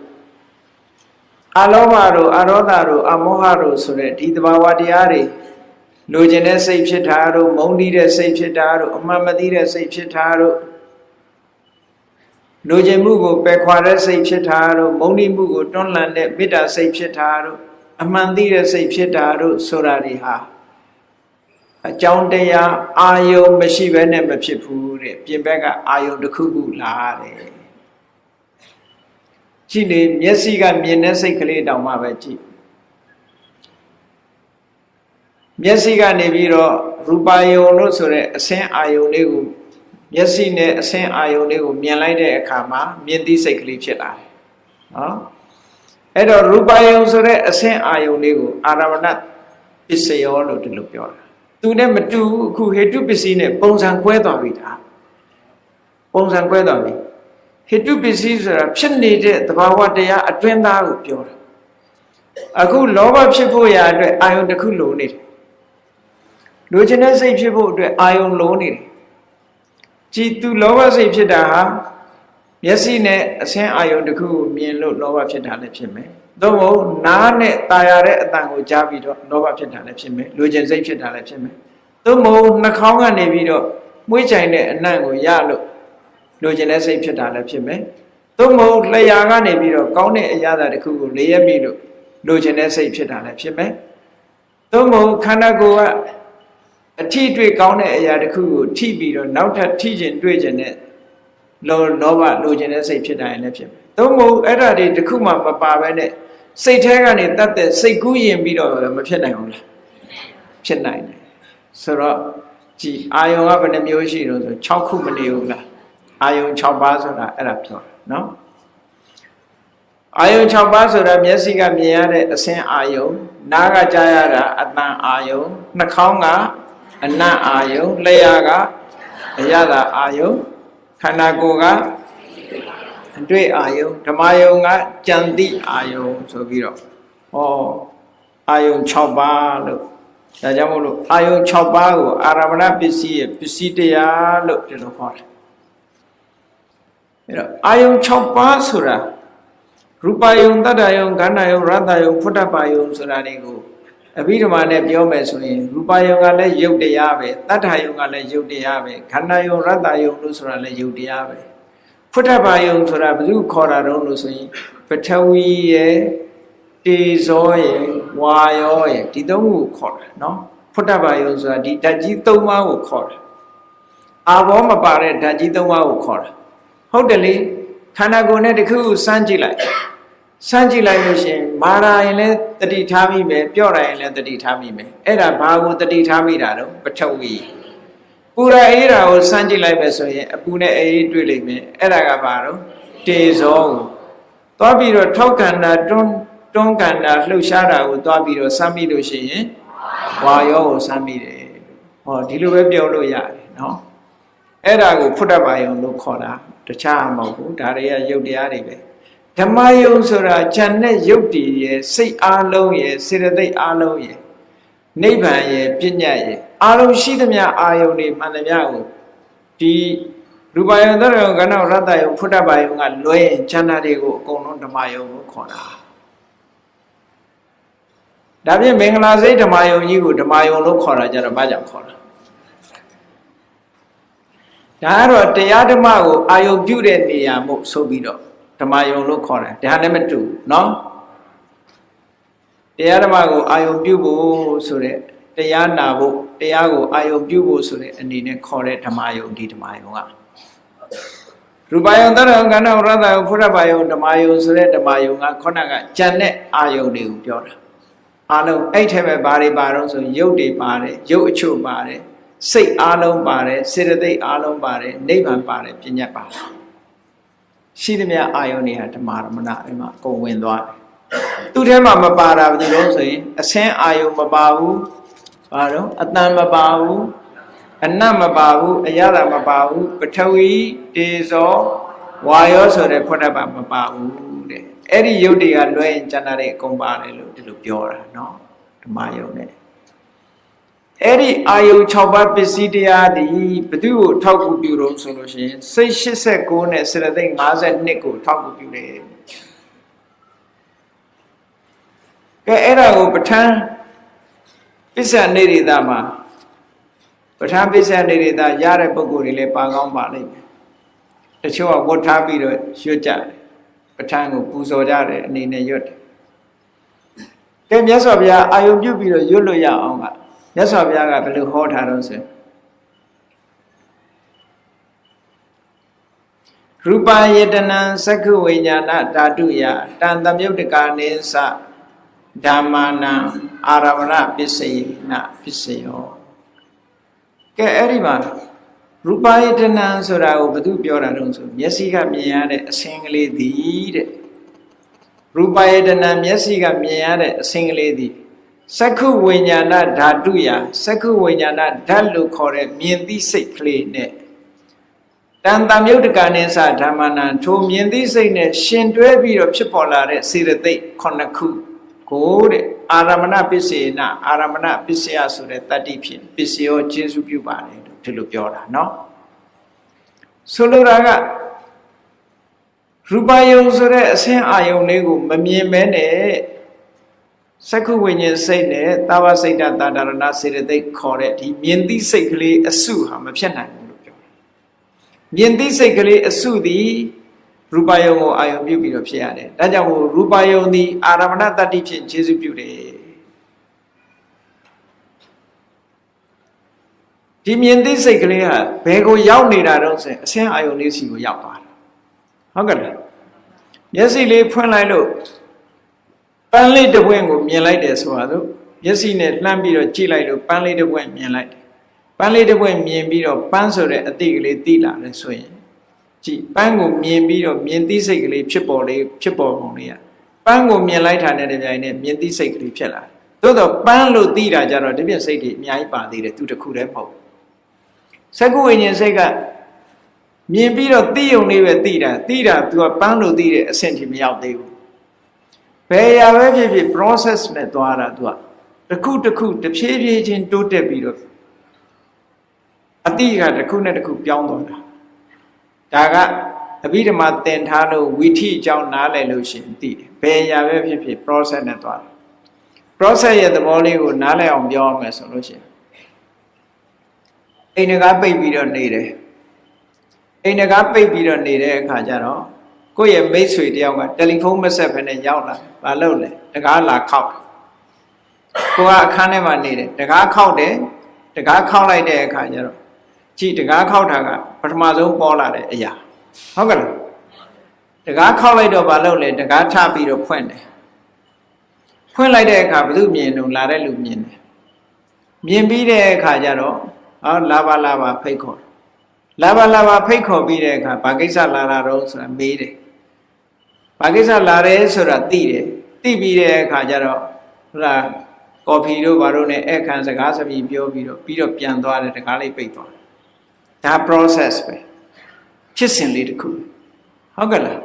အလောဘတို့အရောဓတို့အမောဟတို့ဆိုတဲ့ဒီသဘာဝတရားတွေလိုချင်တဲ့စိတ်ဖြစ်တာတို့မုန်းတီးတဲ့စိတ်ဖြစ်တာတို့အမှန်မသိတဲ့စိတ်ဖြစ်တာတို့လိုချင်မှုကိုပယ်ခွာတဲ့စိတ်ဖြစ်တာတို့မုန်းတီးမှုကိုတွန်းလှန်တဲ့မေတ္တာစိတ်ဖြစ်တာတို့အမှန်သိတဲ့စိတ်ဖြစ်တာတို့ဆိုတာတွေဟာအကြောင်းတရားအာယုံမရှိဘဲနဲ့မဖြစ်ဘူးတဲ့ပြင်ဘက်ကအာယုံတစ်ခုခုလာတယ်ကြည့်လေမျက်စိကမြင်တဲ့စိတ်ကလေးတောင်မှပဲကြည့်မျက်စိကနေပြီးတော့ရူပါယုံလို့ဆိုတဲ့အဆင်းအာယုံလေးကိုမျက်စိနဲ့အဆင်းအာယုံလေးကိုမြင်လိုက်တဲ့အခါမှာမြင်သိစိတ်ကလေးဖြစ်လာတယ်နော်အဲ့တော့ရူပါယုံဆိုတဲ့အဆင်းအာယုံလေးကိုအာရမဏပစ္စယောလို့ဒီလိုပြောတာသူနဲ့မတူအခုဟေတုပစ္စည်းနဲ့ပုံစံကွဲသွားပြီဒါပုံစံကွဲသွားပြီဟေတုပစ္စည်းဆိုတာဖြစ်နေတဲ့သဘာဝတရားအတွင်းသားကိုပြောတာအခုလောဘဖြစ်ဖို့ရာအတွက်အာယုံတစ်ခုလိုနေတယ်လိုချင်တဲ့စိတ်ဖြစ်ဖို့အတွက်အာယုံလိုနေတယ်ကြည်သူလောဘစိတ်ဖြစ်တာဟာမျက်စိနဲ့အဆင်းအာယုံတစ်ခုကိုမြင်လို့လောဘဖြစ်တာလည်းဖြစ်မယ်သို့မဟုတ်နားနဲ့ตาရတဲ့အတန်ကိုကြားပြီးတော့လောဘဖြစ်တာလည်းဖြစ်မယ်လိုချင်စိတ်ဖြစ်တာလည်းဖြစ်မယ်သို့မဟုတ်နှာခေါင်းကနေပြီးတော့မွေးကြိုင်တဲ့အနံ့ကိုရလို့လိုချင်တဲ့စိတ်ဖြစ်တာလည်းဖြစ်မယ်သို့မဟုတ်လျှာကနေပြီးတော့ကောင်းတဲ့အရာတစ်ခုကိုလေရက်ပြီးလို့လိုချင်တဲ့စိတ်ဖြစ်တာလည်းဖြစ်မယ်သို့မဟုတ်ခန္ဓာကိုယ်ကအ အထီးတွေ့ကောင်းတဲ့အရာတစ်ခုကိုထိပြီးတော့နောက်ထပ်ထိကျင်တွေ့ကျင်တဲ့လောဘလိုချင်တဲ့စိတ်ဖြစ်တိုင်းလည်းဖြစ်မယ်။သို့မဟုတ်အဲ့ဒါတွေတစ်ခုမှမပါဘဲနဲ့စိတ်ထဲကနေတတ်တဲ့စိတ်ကူးရင်ပြီးတော့မဖြစ်နိုင်ဘူးလား။ဖြစ်နိုင်တယ်။ဆိုတော့ကြည်အာယုံကဘယ်နှမျိုးရှိတော့ဆို6ခုမနေဘူးလား။အာယုံ6ပါးဆိုတာအဲ့ဒါပြောတာနော်။အာယုံ6ပါးဆိုတာမျက်စိကမြင်ရတဲ့အဆင်းအာယုံနားကကြားရတာအသံအာယုံနှာခေါင်းကအနံ့အာယုံလျှာကအရသာအာယုံခန္ဓာကိုယ်ကအတွေ့အာယုံဓမ္မယုံကကြံတိအာယုံဆိုပြီးတော့အာယုံ6ပါးလို့ဒါကြောင့်မို့လို့အာယုံ6ပါးကိုအာရမဏပစ္စည်းရဲ့ပစ္စည်းတရားလို့ဒီလိုခေါ်တယ်အဲ့တော့အာယုံ6ပါးဆိုတာရူပယုံတတ္တယုံခန္ဓာယုံရတ္တယုံဖုတ္တပယုံဆိုတာတွေကိုအဘိဓမ္မာနဲ့ပြောမယ်ဆိုရင်ရူပယုံကလည်းယုတ်တရားပဲတတ္တယုံကလည်းယုတ်တရားပဲခန္ဓာယုံရတ္တယုံလို့ဆိုတာလည်းယုတ်တရားပဲဖုတ္တပယုံဆိုတာဘယ်သူခေါ်တာတော့လို့ဆိုရင်ပထဝီရဲ့တေဇောရဲ့ဝါယောရဲ့ဒီသုံးခုကိုခေါ်တာနော်ဖုတ္တပယုံဆိုတာဒီဓာတ်ကြီး၃ပါးကိုခေါ်တာအာဘောမပါတဲ့ဓာတ်ကြီး၃ပါးကိုခေါ်တာဟုတ်တယ်လေခန္ဓာကိုယ်နဲ့တခုခုစမ်းကြည့်လိုက်စမ်းကြည့်လိုက်လို့ရှင်မာရာရင်လည်းတတိထားမိမယ်ပြော့ရရင်လည်းတတိထားမိမယ်အဲ့ဒါဘာကိုတတိထားမိတာတော့ပထဝီပူရအေးတာကိုစမ်းကြည့်လိုက်ပဲဆိုရင်အပူနဲ့အေးတွေ့လိမ့်မယ်အဲ့ဒါကဘာတော့တေဇောကိုသွားပြီးတော့ထောက်ခန္ဓာတွန်းခန္ဓာလှုပ်ရှားတာကိုသွားပြီးတော့စမ်းမိလို့ရှိရင်ဝါယောကိုစမ်းမိတယ်ဟောဒီလိုပဲပြောလို့ရတယ်နော်အဲ့ဒါကိုဖုတ္တပယုံလို့ခေါ်တာတခြားမဟုတ်ဘူးဒါတွေကယုတ်တရားတွေပဲဓမ္မယုံဆိုတာဉာဏ်နဲ့ယုတ်တည်ရဲ့စိတ်အားလုံးရဲ့စေတသိက်အားလုံးရဲ့နိဗ္ဗာန်ရဲ့ပညာရဲ့အားလုံးရှိသမျှအာယုန်တွေမှန်သမျှကိုဒီရူပယုံသရယုံကဏ္ဍရတ္တယုံဖုတ္တပယုံကလွဲရင်ဉာဏ်တွေကိုအကုန်လုံးဓမ္မယုံကိုခေါ်တာဒါဖြင့်မင်္ဂလာစိတ်ဓမ္မယုံကြီးကိုဓမ္မယုံလို့ခေါ်တာကြတော့ဘာကြောင့်ခေါ်တာဒါကတော့တရားဓမ္မကိုအာယုံပြုတဲ့နေရာမို့ဆိုပြီးတော့ဓမ္မယုံလို့ခေါ်တယ်ဒါနဲ့မတူနော်တရားဓမ္မကိုအာယုံပြုဖို့ဆိုတဲ့တရားနာဖို့တရားကိုအာယုံပြုဖို့ဆိုတဲ့အနေနဲ့ခေါ်တဲ့ဓမ္မယုံဒီဓမ္မယုံကရူပယုံတရယုံကဏ္ဍရတ္တယုံဖုတ္တပယုံဓမ္မယုံဆိုတဲ့ဓမ္မယုံကခေါဏကကြံတဲ့အာယုံတွေကိုပြောတာအားလုံးအဲ့ထဲမှာဘာတွေပါတော့ဆိုရုပ်တွေပါတယ်ရုပ်အချို့ပါတယ်စိတ်အားလုံးပါတယ်စေတသိက်အားလုံးပါတယ်နိဗ္ဗာန်ပါတယ်ပညာပါတယ်ရှိသမျှအာယုန်တွေဟာဓမ္မရမဏတွေမှာအကုန်ဝင်သွားတယ်သူ့ထဲမှာမပါတာဘယ်လိုလဲဆိုရင်အဆင်းအာယုန်မပါဘူးဘာတော့အတန်မပါဘူးအနတ်မပါဘူးအရသာမပါဘူးပထဝီတေဇောဝါယောဆိုတဲ့ဖုတ္တပမပါဘူးတဲ့အဲ့ဒီယုတ်တွေကလွဲရင်ကျန်တာတွေအကုန်ပါတယ်လို့ဒီလိုပြောတာနော်ဓမ္မယုန်နဲ့အဲ့ဒီအာယု6ပါးပစ္စည်းတရားသည်ဘယ်သူ့ကိုထောက်ကူပြုတော့ဆိုလို့ရှိရင်စိတ်89နဲ့စေတသိက်52ကိုထောက်ကူပြုတယ်ကဲအဲ့ဒါကိုပဋ္ဌာန်းပစ္စယနေရိသမှာပဋ္ဌာန်းပစ္စယနေရိသရတဲ့ပုဂ္ဂိုလ်တွေလည်းပါကောင်းပါလိမ့်မယ်တချို့ကဝတ်ထားပြီးတော့ရွတ်ကြတယ်ပဋ္ဌာန်းကိုပူဇော်ကြတဲ့အနေနဲ့ရွတ်တယ်ကဲမြတ်စွာဘုရားအာယုပြုပြီးတော့ရွတ်လို့ရအောင်ကမြတ်စွာဘုရားကဘယ်လိုဟောထားတော့ဆိုရူပယတနံသက္ခဝိညာဏဓာတုယတံသမြုတ်တကာနေသဓမ္မာနံအာရမဏပစ္စယေနပစ္စယောကဲအဲ့ဒီမှာရူပယတနံဆိုတာကိုဘယ်သူပြောတာတုံးဆိုမျက်စိကမြင်ရတဲ့အဆင်းကလေးသည်တဲ့ရူပယတနံမျက်စိကမြင်ရတဲ့အဆင်းကလေးသည်သက္ခုဝိညာဏဓာတုယသက္ခုဝိညာဏဓာတ်လို့ခေါ်တဲ့မြင်သိစိတ်ကလေးနဲ့တန်တမြုတ်တကနိသဓမ္မနံထိုမြင်သိစိတ်နဲ့ရှင်တွဲပြီးတော့ဖြစ်ပေါ်လာတဲ့စေတသိက်9ခုကိုတဲ့အာရမဏပစ္စေနအာရမဏပစ္စယဆိုတဲ့တတ္တိဖြင့်ပစ္စယောကျေစုပြုပါတယ်လို့ဒီလိုပြောတာနော်ဆိုလိုတာကရူပယုံဆိုတဲ့အဆင်းအာယုံလေးကိုမမြင်မဲနဲ့သက္ခုဝိညာဉ်စိတ်နဲ့သာဝစိတ်တတာဒရဏစေတသိက်ခေါ်တဲ့ဒီမြင်သိစိတ်ကလေးအစုဟာမဖြစ်နိုင်ဘူးလို့ပြောတယ်မြင်သိစိတ်ကလေးအစုသည်ရူပယုံကိုအာယုံပြုပြီးတော့ဖြစ်ရတယ်ဒါကြောင့်မို့ရူပယုံသည်အာရမဏတတ္တိဖြင့်ခြေစုပြုတယ် ဒီမြင်သိစိတ်ကလေးဟာဘယ်ကိုရောက်နေတာတော့ဆိုအဆင်းအာယုန်လေးစီကိုရောက်သွားတာဟုတ်ကဲ့လားမျက်စိလေးဖွင့်လိုက်လို့ပန်းလေးတစ်ပွင့်ကိုမြင်လိုက်တယ်ဆိုတာတို့မျက်စိနဲ့လှမ်းပြီးတော့ကြည့်လိုက်လို့ပန်းလေးတစ်ပွင့်မြင်လိုက်တယ်ပန်းလေးတစ်ပွင့်မြင်ပြီးတော့ပန်းဆိုတဲ့အတိတ်ကလေးသိလာတယ်ဆိုရင်ကြည့်ပန်းကိုမြင်ပြီးတော့မြင်သိစိတ်ကလေးဖြစ်ပေါ်ပုံလေးကပန်းကိုမြင်လိုက်တာနဲ့တပြိုင်နက်မြင်သိစိတ်ကလေးဖြစ်လာတယ်သို့တော့ပန်းလို့သိတာကြတော့ဒီပြစိတ်တွေအများကြီးပါသေးတယ်သူတစ်ခုတည်းမဟုတ်စက္ခုဝိညာဉ်စိတ်ကမြင်ပြီးတော့သိုံလေးပဲသိတာသူကပန်းလို့သိတဲ့အဆင့်ထိမရောက်သေးဘူးဘယ်ရာပဲဖြစ်ဖြစ် process နဲ့သွားတာသူကတစ်ခုတဖြည်းဖြည်းချင်းတိုးတက်ပြီးတော့အတိကတစ်ခုနဲ့တစ်ခုပြောင်းသွားတာဒါကအဘိဓမ္မာသင်ထားလို့ဝိထိအကြောင်းနားလည်လို့ရှိရင်သိတယ်ဘယ်ရာပဲဖြစ်ဖြစ် process နဲ့သွားတာ process ရဲ့သဘောလေးကိုနားလည်အောင်ပြောရမယ်ဆိုလို့ရှိရင်အိမ်ကပိတ်ပြီးတော့နေတယ်အိမ်ကပိတ်ပြီးတော့နေတဲ့အခါကျတော့ကိုယ့်ရဲ့မိတ်ဆွေတယောက်ကတယ်လီဖုန်းမဆက်ဘဲနဲ့ရောက်လာဘာလုပ်လဲတကားလာခောက်ကိုကအခန်းထဲမှာနေတယ်တကားခောက်တယ်တကားခောက်လိုက်တဲ့အခါကျတော့ကြည်တကားခောက်တာကပထမဆုံးပေါ်လာတဲ့အရာဟုတ်ကဲ့လားတကားခောက်လိုက်တော့ဘာလုပ်လဲတကားထပြီးတော့ဖွင့်တယ်ဖွင့်လိုက်တဲ့အခါဘယ်သူမြင်လို့လာတဲ့လူမြင်တယ်မြင်ပြီးတဲ့အခါကျတော့လာပါဖိတ်ခေါ်လာပါဖိတ်ခေါ်ပြီးတဲ့အခါဘာကိစ္စလာတာတော့ဆိုတာမေးတယ်ဘာကိစ္စလာတယ်ဆိုတာသိတယ်သိပြီးတဲ့အခါကျတော့ဟိုလားကော်ဖီတို့ဘာတို့ ਨੇ အခန်းစကားစပြီးပြောပြီးတော့ပြန်သွားတယ်တကားလေးပိတ်သွားဒါ process ပဲဖြစ်စဉ်လေးတစ်ခုဟုတ်ကဲ့လား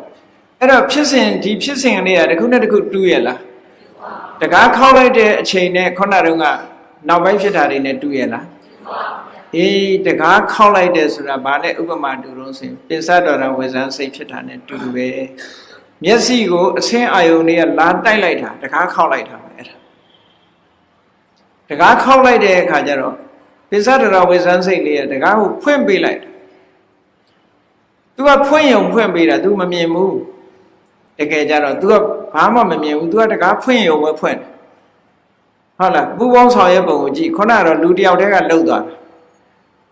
အဲ့တော့ဖြစ်စဉ်လေးကတစ်ခုနဲ့တစ်ခုတူးရလားတကားခောက်လိုက်တဲ့အချိန်နဲ့ခုနတုန်းကနောက်ပိုင်းဖြစ်တာတွေနဲ့တူးရလားတကားခောက်လိုက်တယ်ဆိုတာဗာနဲ့ဥပမာတူတော့ဆိုရင်ပင်စတော်တာဝေဇန်စိတ်ဖြစ်တာနဲ့တူတူပဲမျက်စိကိုအဆင်းအာယုန်တွေကလာတိုက်လိုက်တာတကားခောက်လိုက်တာပဲအဲ့ဒါတကားခောက်လိုက်တဲ့အခါကျတော့ပင်စတော်တာဝေဇန်စိတ်လေးကတကားကိုဖွင့်ပေးလိုက်သူကဖွင့်ပေးတာ तू မမြင်ဘူးတကယ်ကြတော့ तू ကဘာမှမမြင်ဘူး तू ကတကားဖွင့်ရုံပဲဖွင့်ဟုတ်လားပူပေါင်းဆောင်ရဲ့ပုံကိုကြည့်ခုနကတော့လူတယောက်တည်းကလှုပ်သွားတာ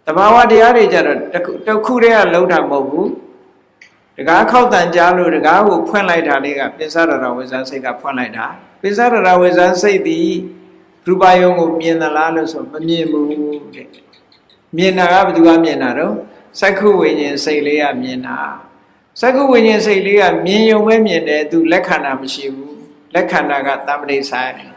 တဘာဝတရားတွေကြတော့တစ်ခုတည်းကလှုပ်တာမဟုတ်ဘူးတကားခောက်တန်ကြားလို့တကားကိုဖွင့်လိုက်တာလေးကပင်စရတဝေဇန်စိတ်ကဖွင့်လိုက်တာပင်စရတဝေဇန်စိတ်သည်ရူပယုံကိုမြင်သလားလို့ဆိုမမြင်ဘူးတဲ့မြင်တာကဘယ်သူကမြင်တာတော့စက္ခုဝိညာဉ်စိတ်လေးကမြင်တာစက္ခုဝိညာဉ်စိတ်လေးကမြင်ရုံပဲမြင်တယ်သူလက်ခန္ဓာမရှိဘူးလက်ခန္ဓာကတမ္ပတိဆိုင်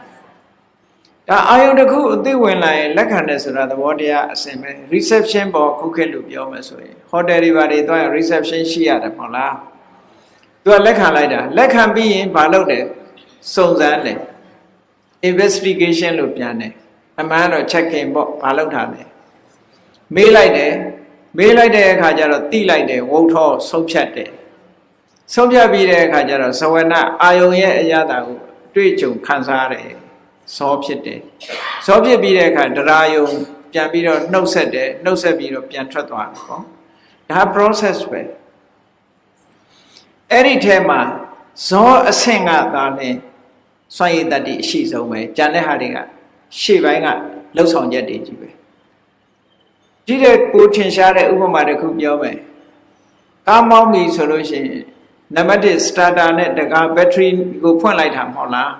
ဒါအာယုန်တစ်ခုအသိဝင်လာရင်လက်ခံတယ်ဆိုတာသဘောတရားအစဉ်ပဲ reception ပေါ်ခုခေတ်လို့ပြောမယ်ဆိုရင်ဟိုတယ်တွေဘာတွေသွားရင် reception ရှိရတယ်မဟုတ်လားသူကလက်ခံလိုက်တာလက်ခံပြီးရင်ဘာလုပ်တယ်စုံစမ်းတယ် investigation လို့ပြန်တယ်အမှန်တော့ checking ပေါ့ဘာလုပ်တာလဲမေးလိုက်တဲ့အခါကျတော့တိလိုက်တယ်ဝုထောဆုံးဖြတ်တယ်ဆုံးဖြတ်ပြီးတဲ့အခါကျတော့သဝနအာယုန်ရဲ့အရာတာကိုတွေ့ကြုံခံစားရတယ်ဇောဖြစ်တယ်ဇောဖြစ်ပြီးတဲ့အခါဒရာယုံပြန်ပြီးတော့နှုတ်ဆက်တယ်နှုတ်ဆက်ပြီးတော့ပြန်ထွက်သွားတယ်ပေါ့ဒါ process ပဲအဲ့ဒီထဲမှာဇောအဆင့်ကသာလဲစွန့်ရည်တတ္တိအရှိဆုံးပဲကြံတဲ့ဟာတွေကရှေ့ပိုင်းကလှုပ်ဆောင်ချက်တွေကြီးပဲဒီတဲ့ကိုထင်ရှားတဲ့ဥပမာတစ်ခုပြောမယ်ကားမောင်းပြီဆိုလို့ရှိရင်နံပါတ်1 starter နဲ့တကား battery ကိုဖွင့်လိုက်တာမဟုတ်လား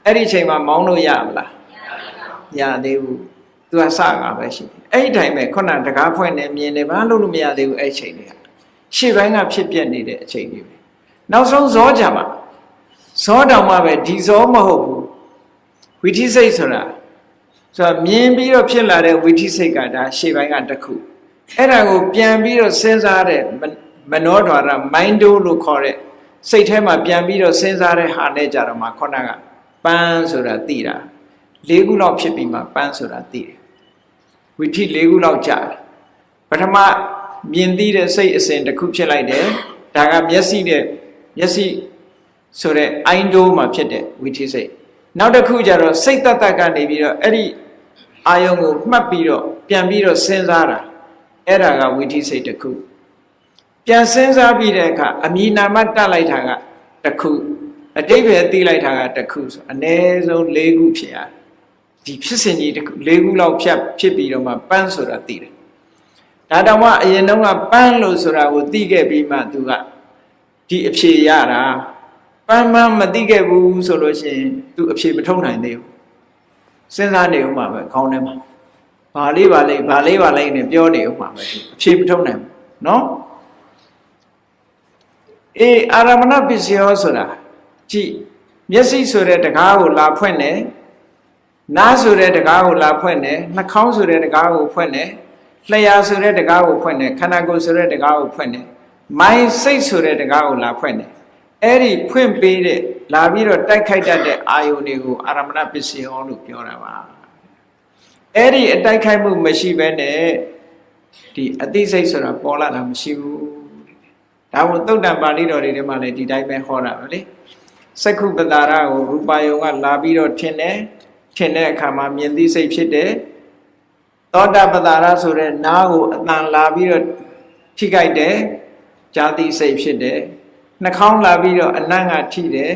အဲ့ဒီချိန်မှာမောင်းလို့ရမလားမရသေးဘူးသူကစကားပဲရှိတယ်အဲ့ဒီတိုင်းပဲခုနတကားဖွင့်နေမြင်နေဘာလို့မရသေးဘူးအဲ့ချိန်တွေကရှေ့ပိုင်းကဖြစ်ပြနေတဲ့အချိန်တွေပဲနောက်ဆုံးဇောကြမှာဇောတောင်မှပဲဒီဇောမဟုတ်ဘူးဝိသိစိတ်ဆိုတာမြင်ပြီးတော့ဖြစ်လာတဲ့ဝိသိစိတ်ကဒါရှေ့ပိုင်းကတစ်ခုအဲ့ဒါကိုပြန်ပြီးတော့စဉ်းစားတဲ့မနောဒွါရ mind လို့ခေါ်တဲ့စိတ်ထဲမှာပြန်ပြီးတော့စဉ်းစားတဲ့ဟာနဲ့ကြတော့မှခုနကပန်းဆိုတာသိတာ၄ခုလောက်ဖြစ်ပြီးမှပန်းဆိုတာသိတယ်ဝိထိ၄ခုလောက်ကြာတယ်ပထမမြင်သိတဲ့စိတ်အစဉ်တစ်ခုဖြစ်လိုက်တယ်ဒါကမျက်စိဆိုတဲ့အိုင်းဒိုးမှာဖြစ်တဲ့ဝိထိစိတ်နောက်တစ်ခုကျတော့စိတ်တတ်တတ်ကနေပြီးတော့အဲ့ဒီအာယုံကိုမှတ်ပြီးတော့ပြန်ပြီးတော့စဉ်းစားတာအဲ့ဒါကဝိထိစိတ်တစ်ခုပြန်စဉ်းစားပြီးတဲ့အခါအမည်နာမတတ်လိုက်တာကတစ်ခုအတိပ္ပယ်သိလိုက်တာကတစ်ခုဆိုအနည်းဆုံး၄ခုဖြစ်ရတယ် ဒီဖြစ်စဉ်ကြီး၄ခုလောက်ဖြစ်ပြီးတော့မှပန်းဆိုတာသိတယ်ဒါတောင်မှအရင်တုန်းကပန်းလို့ဆိုတာကိုသိခဲ့ပြီးမှသူကဒီအဖြေရတာပန်းမသိခဲ့ဘူးဆိုလို့ရှိရင်သူအဖြေမထုတ်နိုင်သေးဘူးစဉ်းစားနေဦးမှာပဲခေါင်းထဲမှာဘာလေးနဲ့ပြောနေဦးမှာပဲအဖြေမထုတ်နိုင်ဘူးနော်အာရမဏပစ္စယောဆိုတာကြည့်မျက်စိဆိုတဲ့တကားကိုလာဖွင့်တယ်နားဆိုတဲ့တကားကိုလာဖွင့်တယ်နှာခေါင်းဆိုတဲ့တကားကိုဖွင့်တယ်လျှာဆိုတဲ့တကားကိုဖွင့်တယ်ခန္ဓာကိုယ်ဆိုတဲ့တကားကိုဖွင့်တယ်မိုင်းစိတ်ဆိုတဲ့တကားကိုလာဖွင့်တယ်အဲ့ဒီဖွင့်ပေးတဲ့လာပြီးတော့တိုက်ခိုက်တတ်တဲ့အာယုန်တွေကိုအာရမဏပစ္စယောလို့ပြောတာပါအဲ့ဒီအတိုက်ခိုက်မှုမရှိဘဲနဲ့ဒီအသိစိတ်ဆိုတာပေါ်လာတာမရှိဘူးဒါကိုသုတ်တံပါဠိတော်တွေထဲမှာလည်းဒီတိုင်းပဲဟောတာပဲလေစက္ခုပတာရကိုရူပါယုံကလာပြီးတော့ထင်တဲ့အခါမှာမြင်သိစိတ်ဖြစ်တယ်သောတာပတာရဆိုတဲ့နားကိုအတန်လာပြီးတော့ထိခိုက်တယ်ကြာသိစိတ်ဖြစ်တယ်နှာခေါင်းလာပြီးတော့အနံ့ကထိတယ်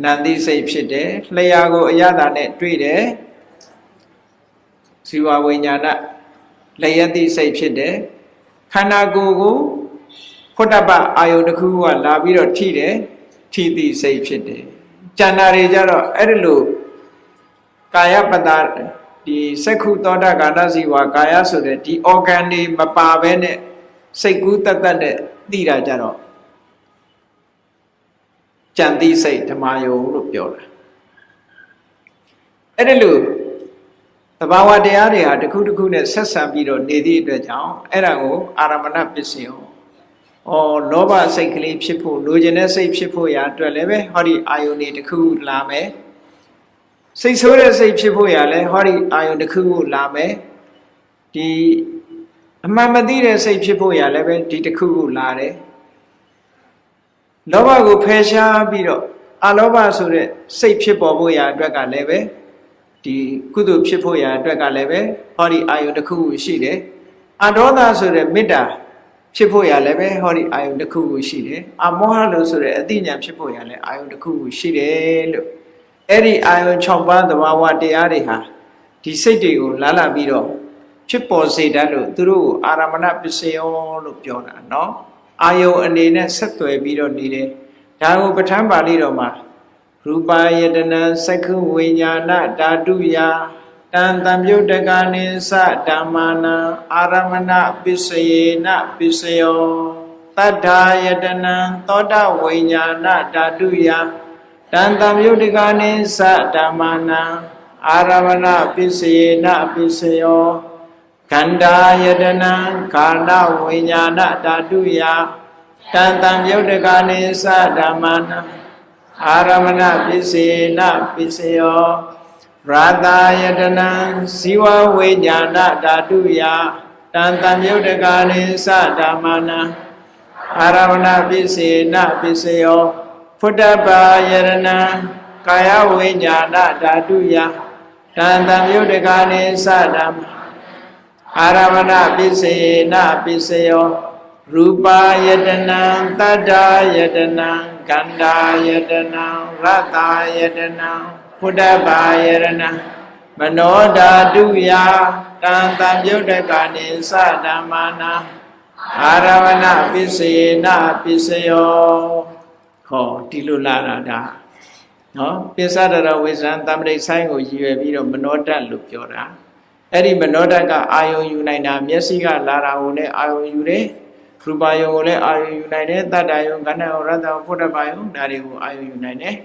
နာသိစိတ်ဖြစ်တယ်လျှာကိုအရသာနဲ့တွေ့တယ်ဇီဝဝိညာဏလျှက်သိစိတ်ဖြစ်တယ်ခန္ဓာကိုယ်ကိုဖုတ္တပအာယုတစ်ခုကလာပြီးတော့ထိတယ်ထိသိစိတ်ဖြစ်တယ်ကျန်တာတွေကြတော့အဲ့ဒီလိုကာယပတာဒီစက္ခုသောတာကာဏဇီဝကာယဆိုတဲ့ဒီ organ တွေမပါဘဲနဲ့စိတ်ကူးတတ်နဲ့သိတာကြတော့ကြံသိစိတ်ဓမ္မယုံလို့ပြောတာအဲ့ဒီလိုသဘာဝတရားတွေဟာတစ်ခုတစ်ခုနဲ့ဆက်ဆံပြီးတော့နေသည့်အတွက်ကြောင့်အဲ့ဒါကိုအာရမဏပစ္စယောလောဘစိတ်ကလေးဖြစ်ဖို့လိုချင်တဲ့စိတ်ဖြစ်ဖို့ရာအတွက်လည်းပဲဟောဒီအာယုန်တွေတစ်ခုလာမယ်စိတ်ဆိုးတဲ့စိတ်ဖြစ်ဖို့ရာလည်းဟောဒီအာယုန်တစ်ခုလာမယ်ဒီအမှန်မသိတဲ့စိတ်ဖြစ်ဖို့ရာလည်းပဲဒီတစ်ခုလာတယ်လောဘကိုဖယ်ရှားပြီးတော့အလောဘဆိုတဲ့စိတ်ဖြစ်ပေါ်ဖို့ရာအတွက်ကလည်းပဲဒီကုသိုလ်ဖြစ်ဖို့ရာအတွက်ကလည်းပဲဟောဒီအာယုန်တစ်ခုရှိတယ်အဒေါသဆိုတဲ့မေတ္တာဖြစ်ဖို့ရလည်းပဲဟောဒီအာယုန်တစ်ခုကိုရှိတယ်အမောဟလို့ဆိုတဲ့အသိဉာဏ်ဖြစ်ဖို့ရလည်းအာယုန်တစ်ခုကိုရှိတယ်လို့အဲ့ဒီအာယုန်6ပါးသဘာဝတရားတွေဟာဒီစိတ်တွေကိုလာပြီးတော့ဖြစ်ပေါ်စေတတ်လို့သူတို့ကိုအာရမဏပစ္စယောလို့ပြောတာเนาะအာယုန်အနေနဲ့ဆက်သွယ်ပြီးတော့နေတယ်ဒါကိုပဋ္ဌာန်းပါဠိတော်မှာရူပယတနာစက္ခုဝိညာဏဓာတုယတံတံမြုတ္တကာနိသဓမ္မာနံအာရမဏပစ္စယေနပစ္စယောတတ္ထာယတနံသောတဝိညာဏဓာတုယတံတံမြုတ္တကာနိသဓမ္မာနံအာရမဏပစ္စယေနပစ္စယောခန္ဓာယတနံကာဏဝိညာဏဓာတုယတံတံမြုတ္တကာနိသဓမ္မာနံအာရမဏပစ္စယေနပစ္စယောရာတာယတနံဇီဝဝိညာဏဓာတုယတံတံမြုတ္တကာနိသဓမ္မာနံအာရမဏပစ္စေနပစ္စယောဖုတ္တပါယရဏံကာယဝိညာဏဓာတုယတံတံမြုတ္တကာနိသဓမ္မာအာရမဏပစ္စေနပစ္စယောရူပါယတနံတတ္တယတနံခန္ဓာယတနံရတ္တယတနံဖုတ္တပါယရဏမနောဓာတုယတံတံမြုတ္တကာနိသဓမ္မာနံအာရမဏပစ္စေနပစ္စယောဟောဒီလိုလာတာဒါနော်ပိစ္ဆဒရဝိဇံတမ္ပတိဆိုင်ကိုရည်ရွယ်ပြီးတော့မနောဓာတ်လို့ပြောတာအဲ့ဒီမနောဓာတ်ကအာယုံယူနိုင်တာမျက်စိကလာတာကိုလည်းအာယုံယူတယ်ရူပယုံကိုလည်းအာယုံယူနိုင်တယ်တတ္တယုံခန္ဓာယုံရတ္တယုံဖုတ္တပါယုံဒါတွေကိုအာယုံယူနိုင်တယ်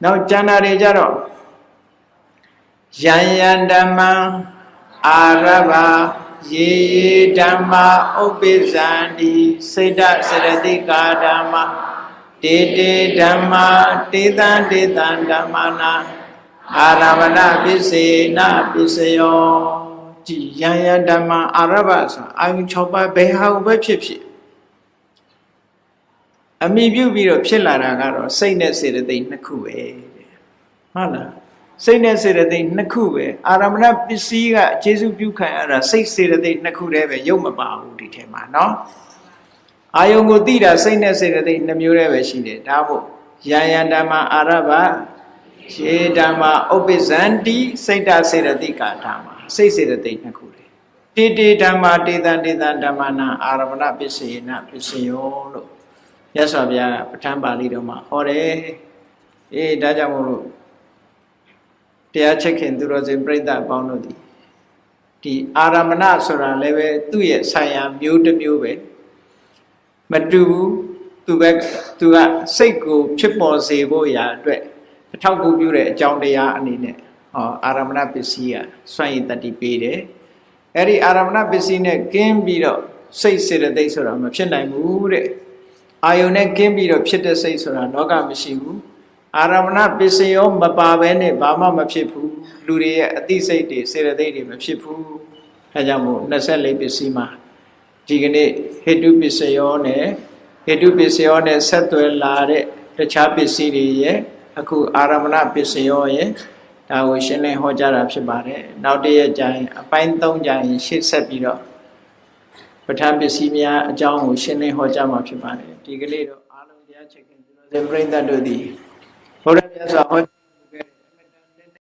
နောက်ကျန်တာတွေကြတော့ယံယံဓမ္မအာရဘယေယေဓမ္မဥပ္ပိဇန္တိစိတ်တစရတိကာဓမ္မတေတေဓမ္မတေတံတေတံဓမ္မနာအာရမဏပစ္စေနပစ္စယောကြည်ယံယံဓမ္မအာရဘဆိုအာယု6ပါးဘယ်ဟာကိုပဲဖြစ်ဖြစ်အမိပြုပြီးတော့ဖြစ်လာတာကတော့စိတ်နဲ့စေတသိက်နှစ်ခုပဲဟုတ်လားစိတ်နဲ့စေတသိက်နှစ်ခုပဲအာရမဏပစ္စည်းကကျေစုပြုခံရတာစိတ်စေတသိက်နှစ်ခုတည်းပဲရုပ်မပါဘူးဒီထဲမှာနော်အာယုံကိုသိတာစိတ်နဲ့စေတသိက်နှစ်မျိုးတည်းပဲရှိတယ်ဒါမို့ယံယံဓမ္မအာရဘ ရေဓမ္မာဥပ္ပဇန္တိစိတ်တစေတသိကာဓမ္မာစိတ်စေတသိက်နှစ်ခုလေတေတေဓမ္မာတေတံတေတံဓမ္မနာအာရမဏပစ္စယေနပစ္စယောလို့မြတ်စွာဘုရားပဋ္ဌာန်းပါဠိတော်မှာဟောတယ်ဒါကြောင့်မို့လို့တရားချက်ခင်သူတော်စင်ပြိဿအပေါင်းတို့ဒီအာရမဏဆိုတာလည်းပဲသူ့ရဲ့ဆိုင်ရာမျိုးတစ်မျိုးပဲမတူဘူးသူကစိတ်ကိုဖြစ်ပေါ်စေဖို့ရာအတွက်အထောက်အကူပြုတဲ့အကြောင်းတရားအနေနဲ့အာရမဏပစ္စည်းကစွန့်ရည်တတိပေးတယ်အဲ့ဒီအာရမဏပစ္စည်းနဲ့ကင်းပြီးတော့စိတ်စေတသိက်ဆိုတာမဖြစ်နိုင်ဘူးတဲ့အာယုန်နဲ့ကင်းပြီးတော့ဖြစ်တဲ့စိတ်ဆိုတာလောကမရှိဘူးအာရမဏပစ္စယောမပါဘဲနဲ့ဘာမှမဖြစ်ဘူးလူတွေရဲ့အသိစိတ်တွေစေတသိက်တွေမဖြစ်ဘူးအဲကြောင့်မို့24ပစ္စည်းမှာဒီကနေ့ဟေတုပစ္စယောနဲ့ဆက်သွယ်လာတဲ့တခြားပစ္စည်းတွေရဲ့အခုအာရမဏပစ္စယောရဲ့ဒါကိုရှင်းလင်းဟောကြားတာဖြစ်ပါတယ်နောက်တရက်ကျရင်အပိုင်း3ကျရင်ရှေ့ဆက်ပြီးတော့ပဋ္ဌာန်းပစ္စည်းများအကြောင်းကိုရှင်းလင်းဟောကြားမှာဖြစ်ပါတယ်ဒီကနေ့တော့အားလုံးတရားချက်ခင်သူတော်စင်ပြိဿတို့သည်ဘုရားမြတ်စွာဟော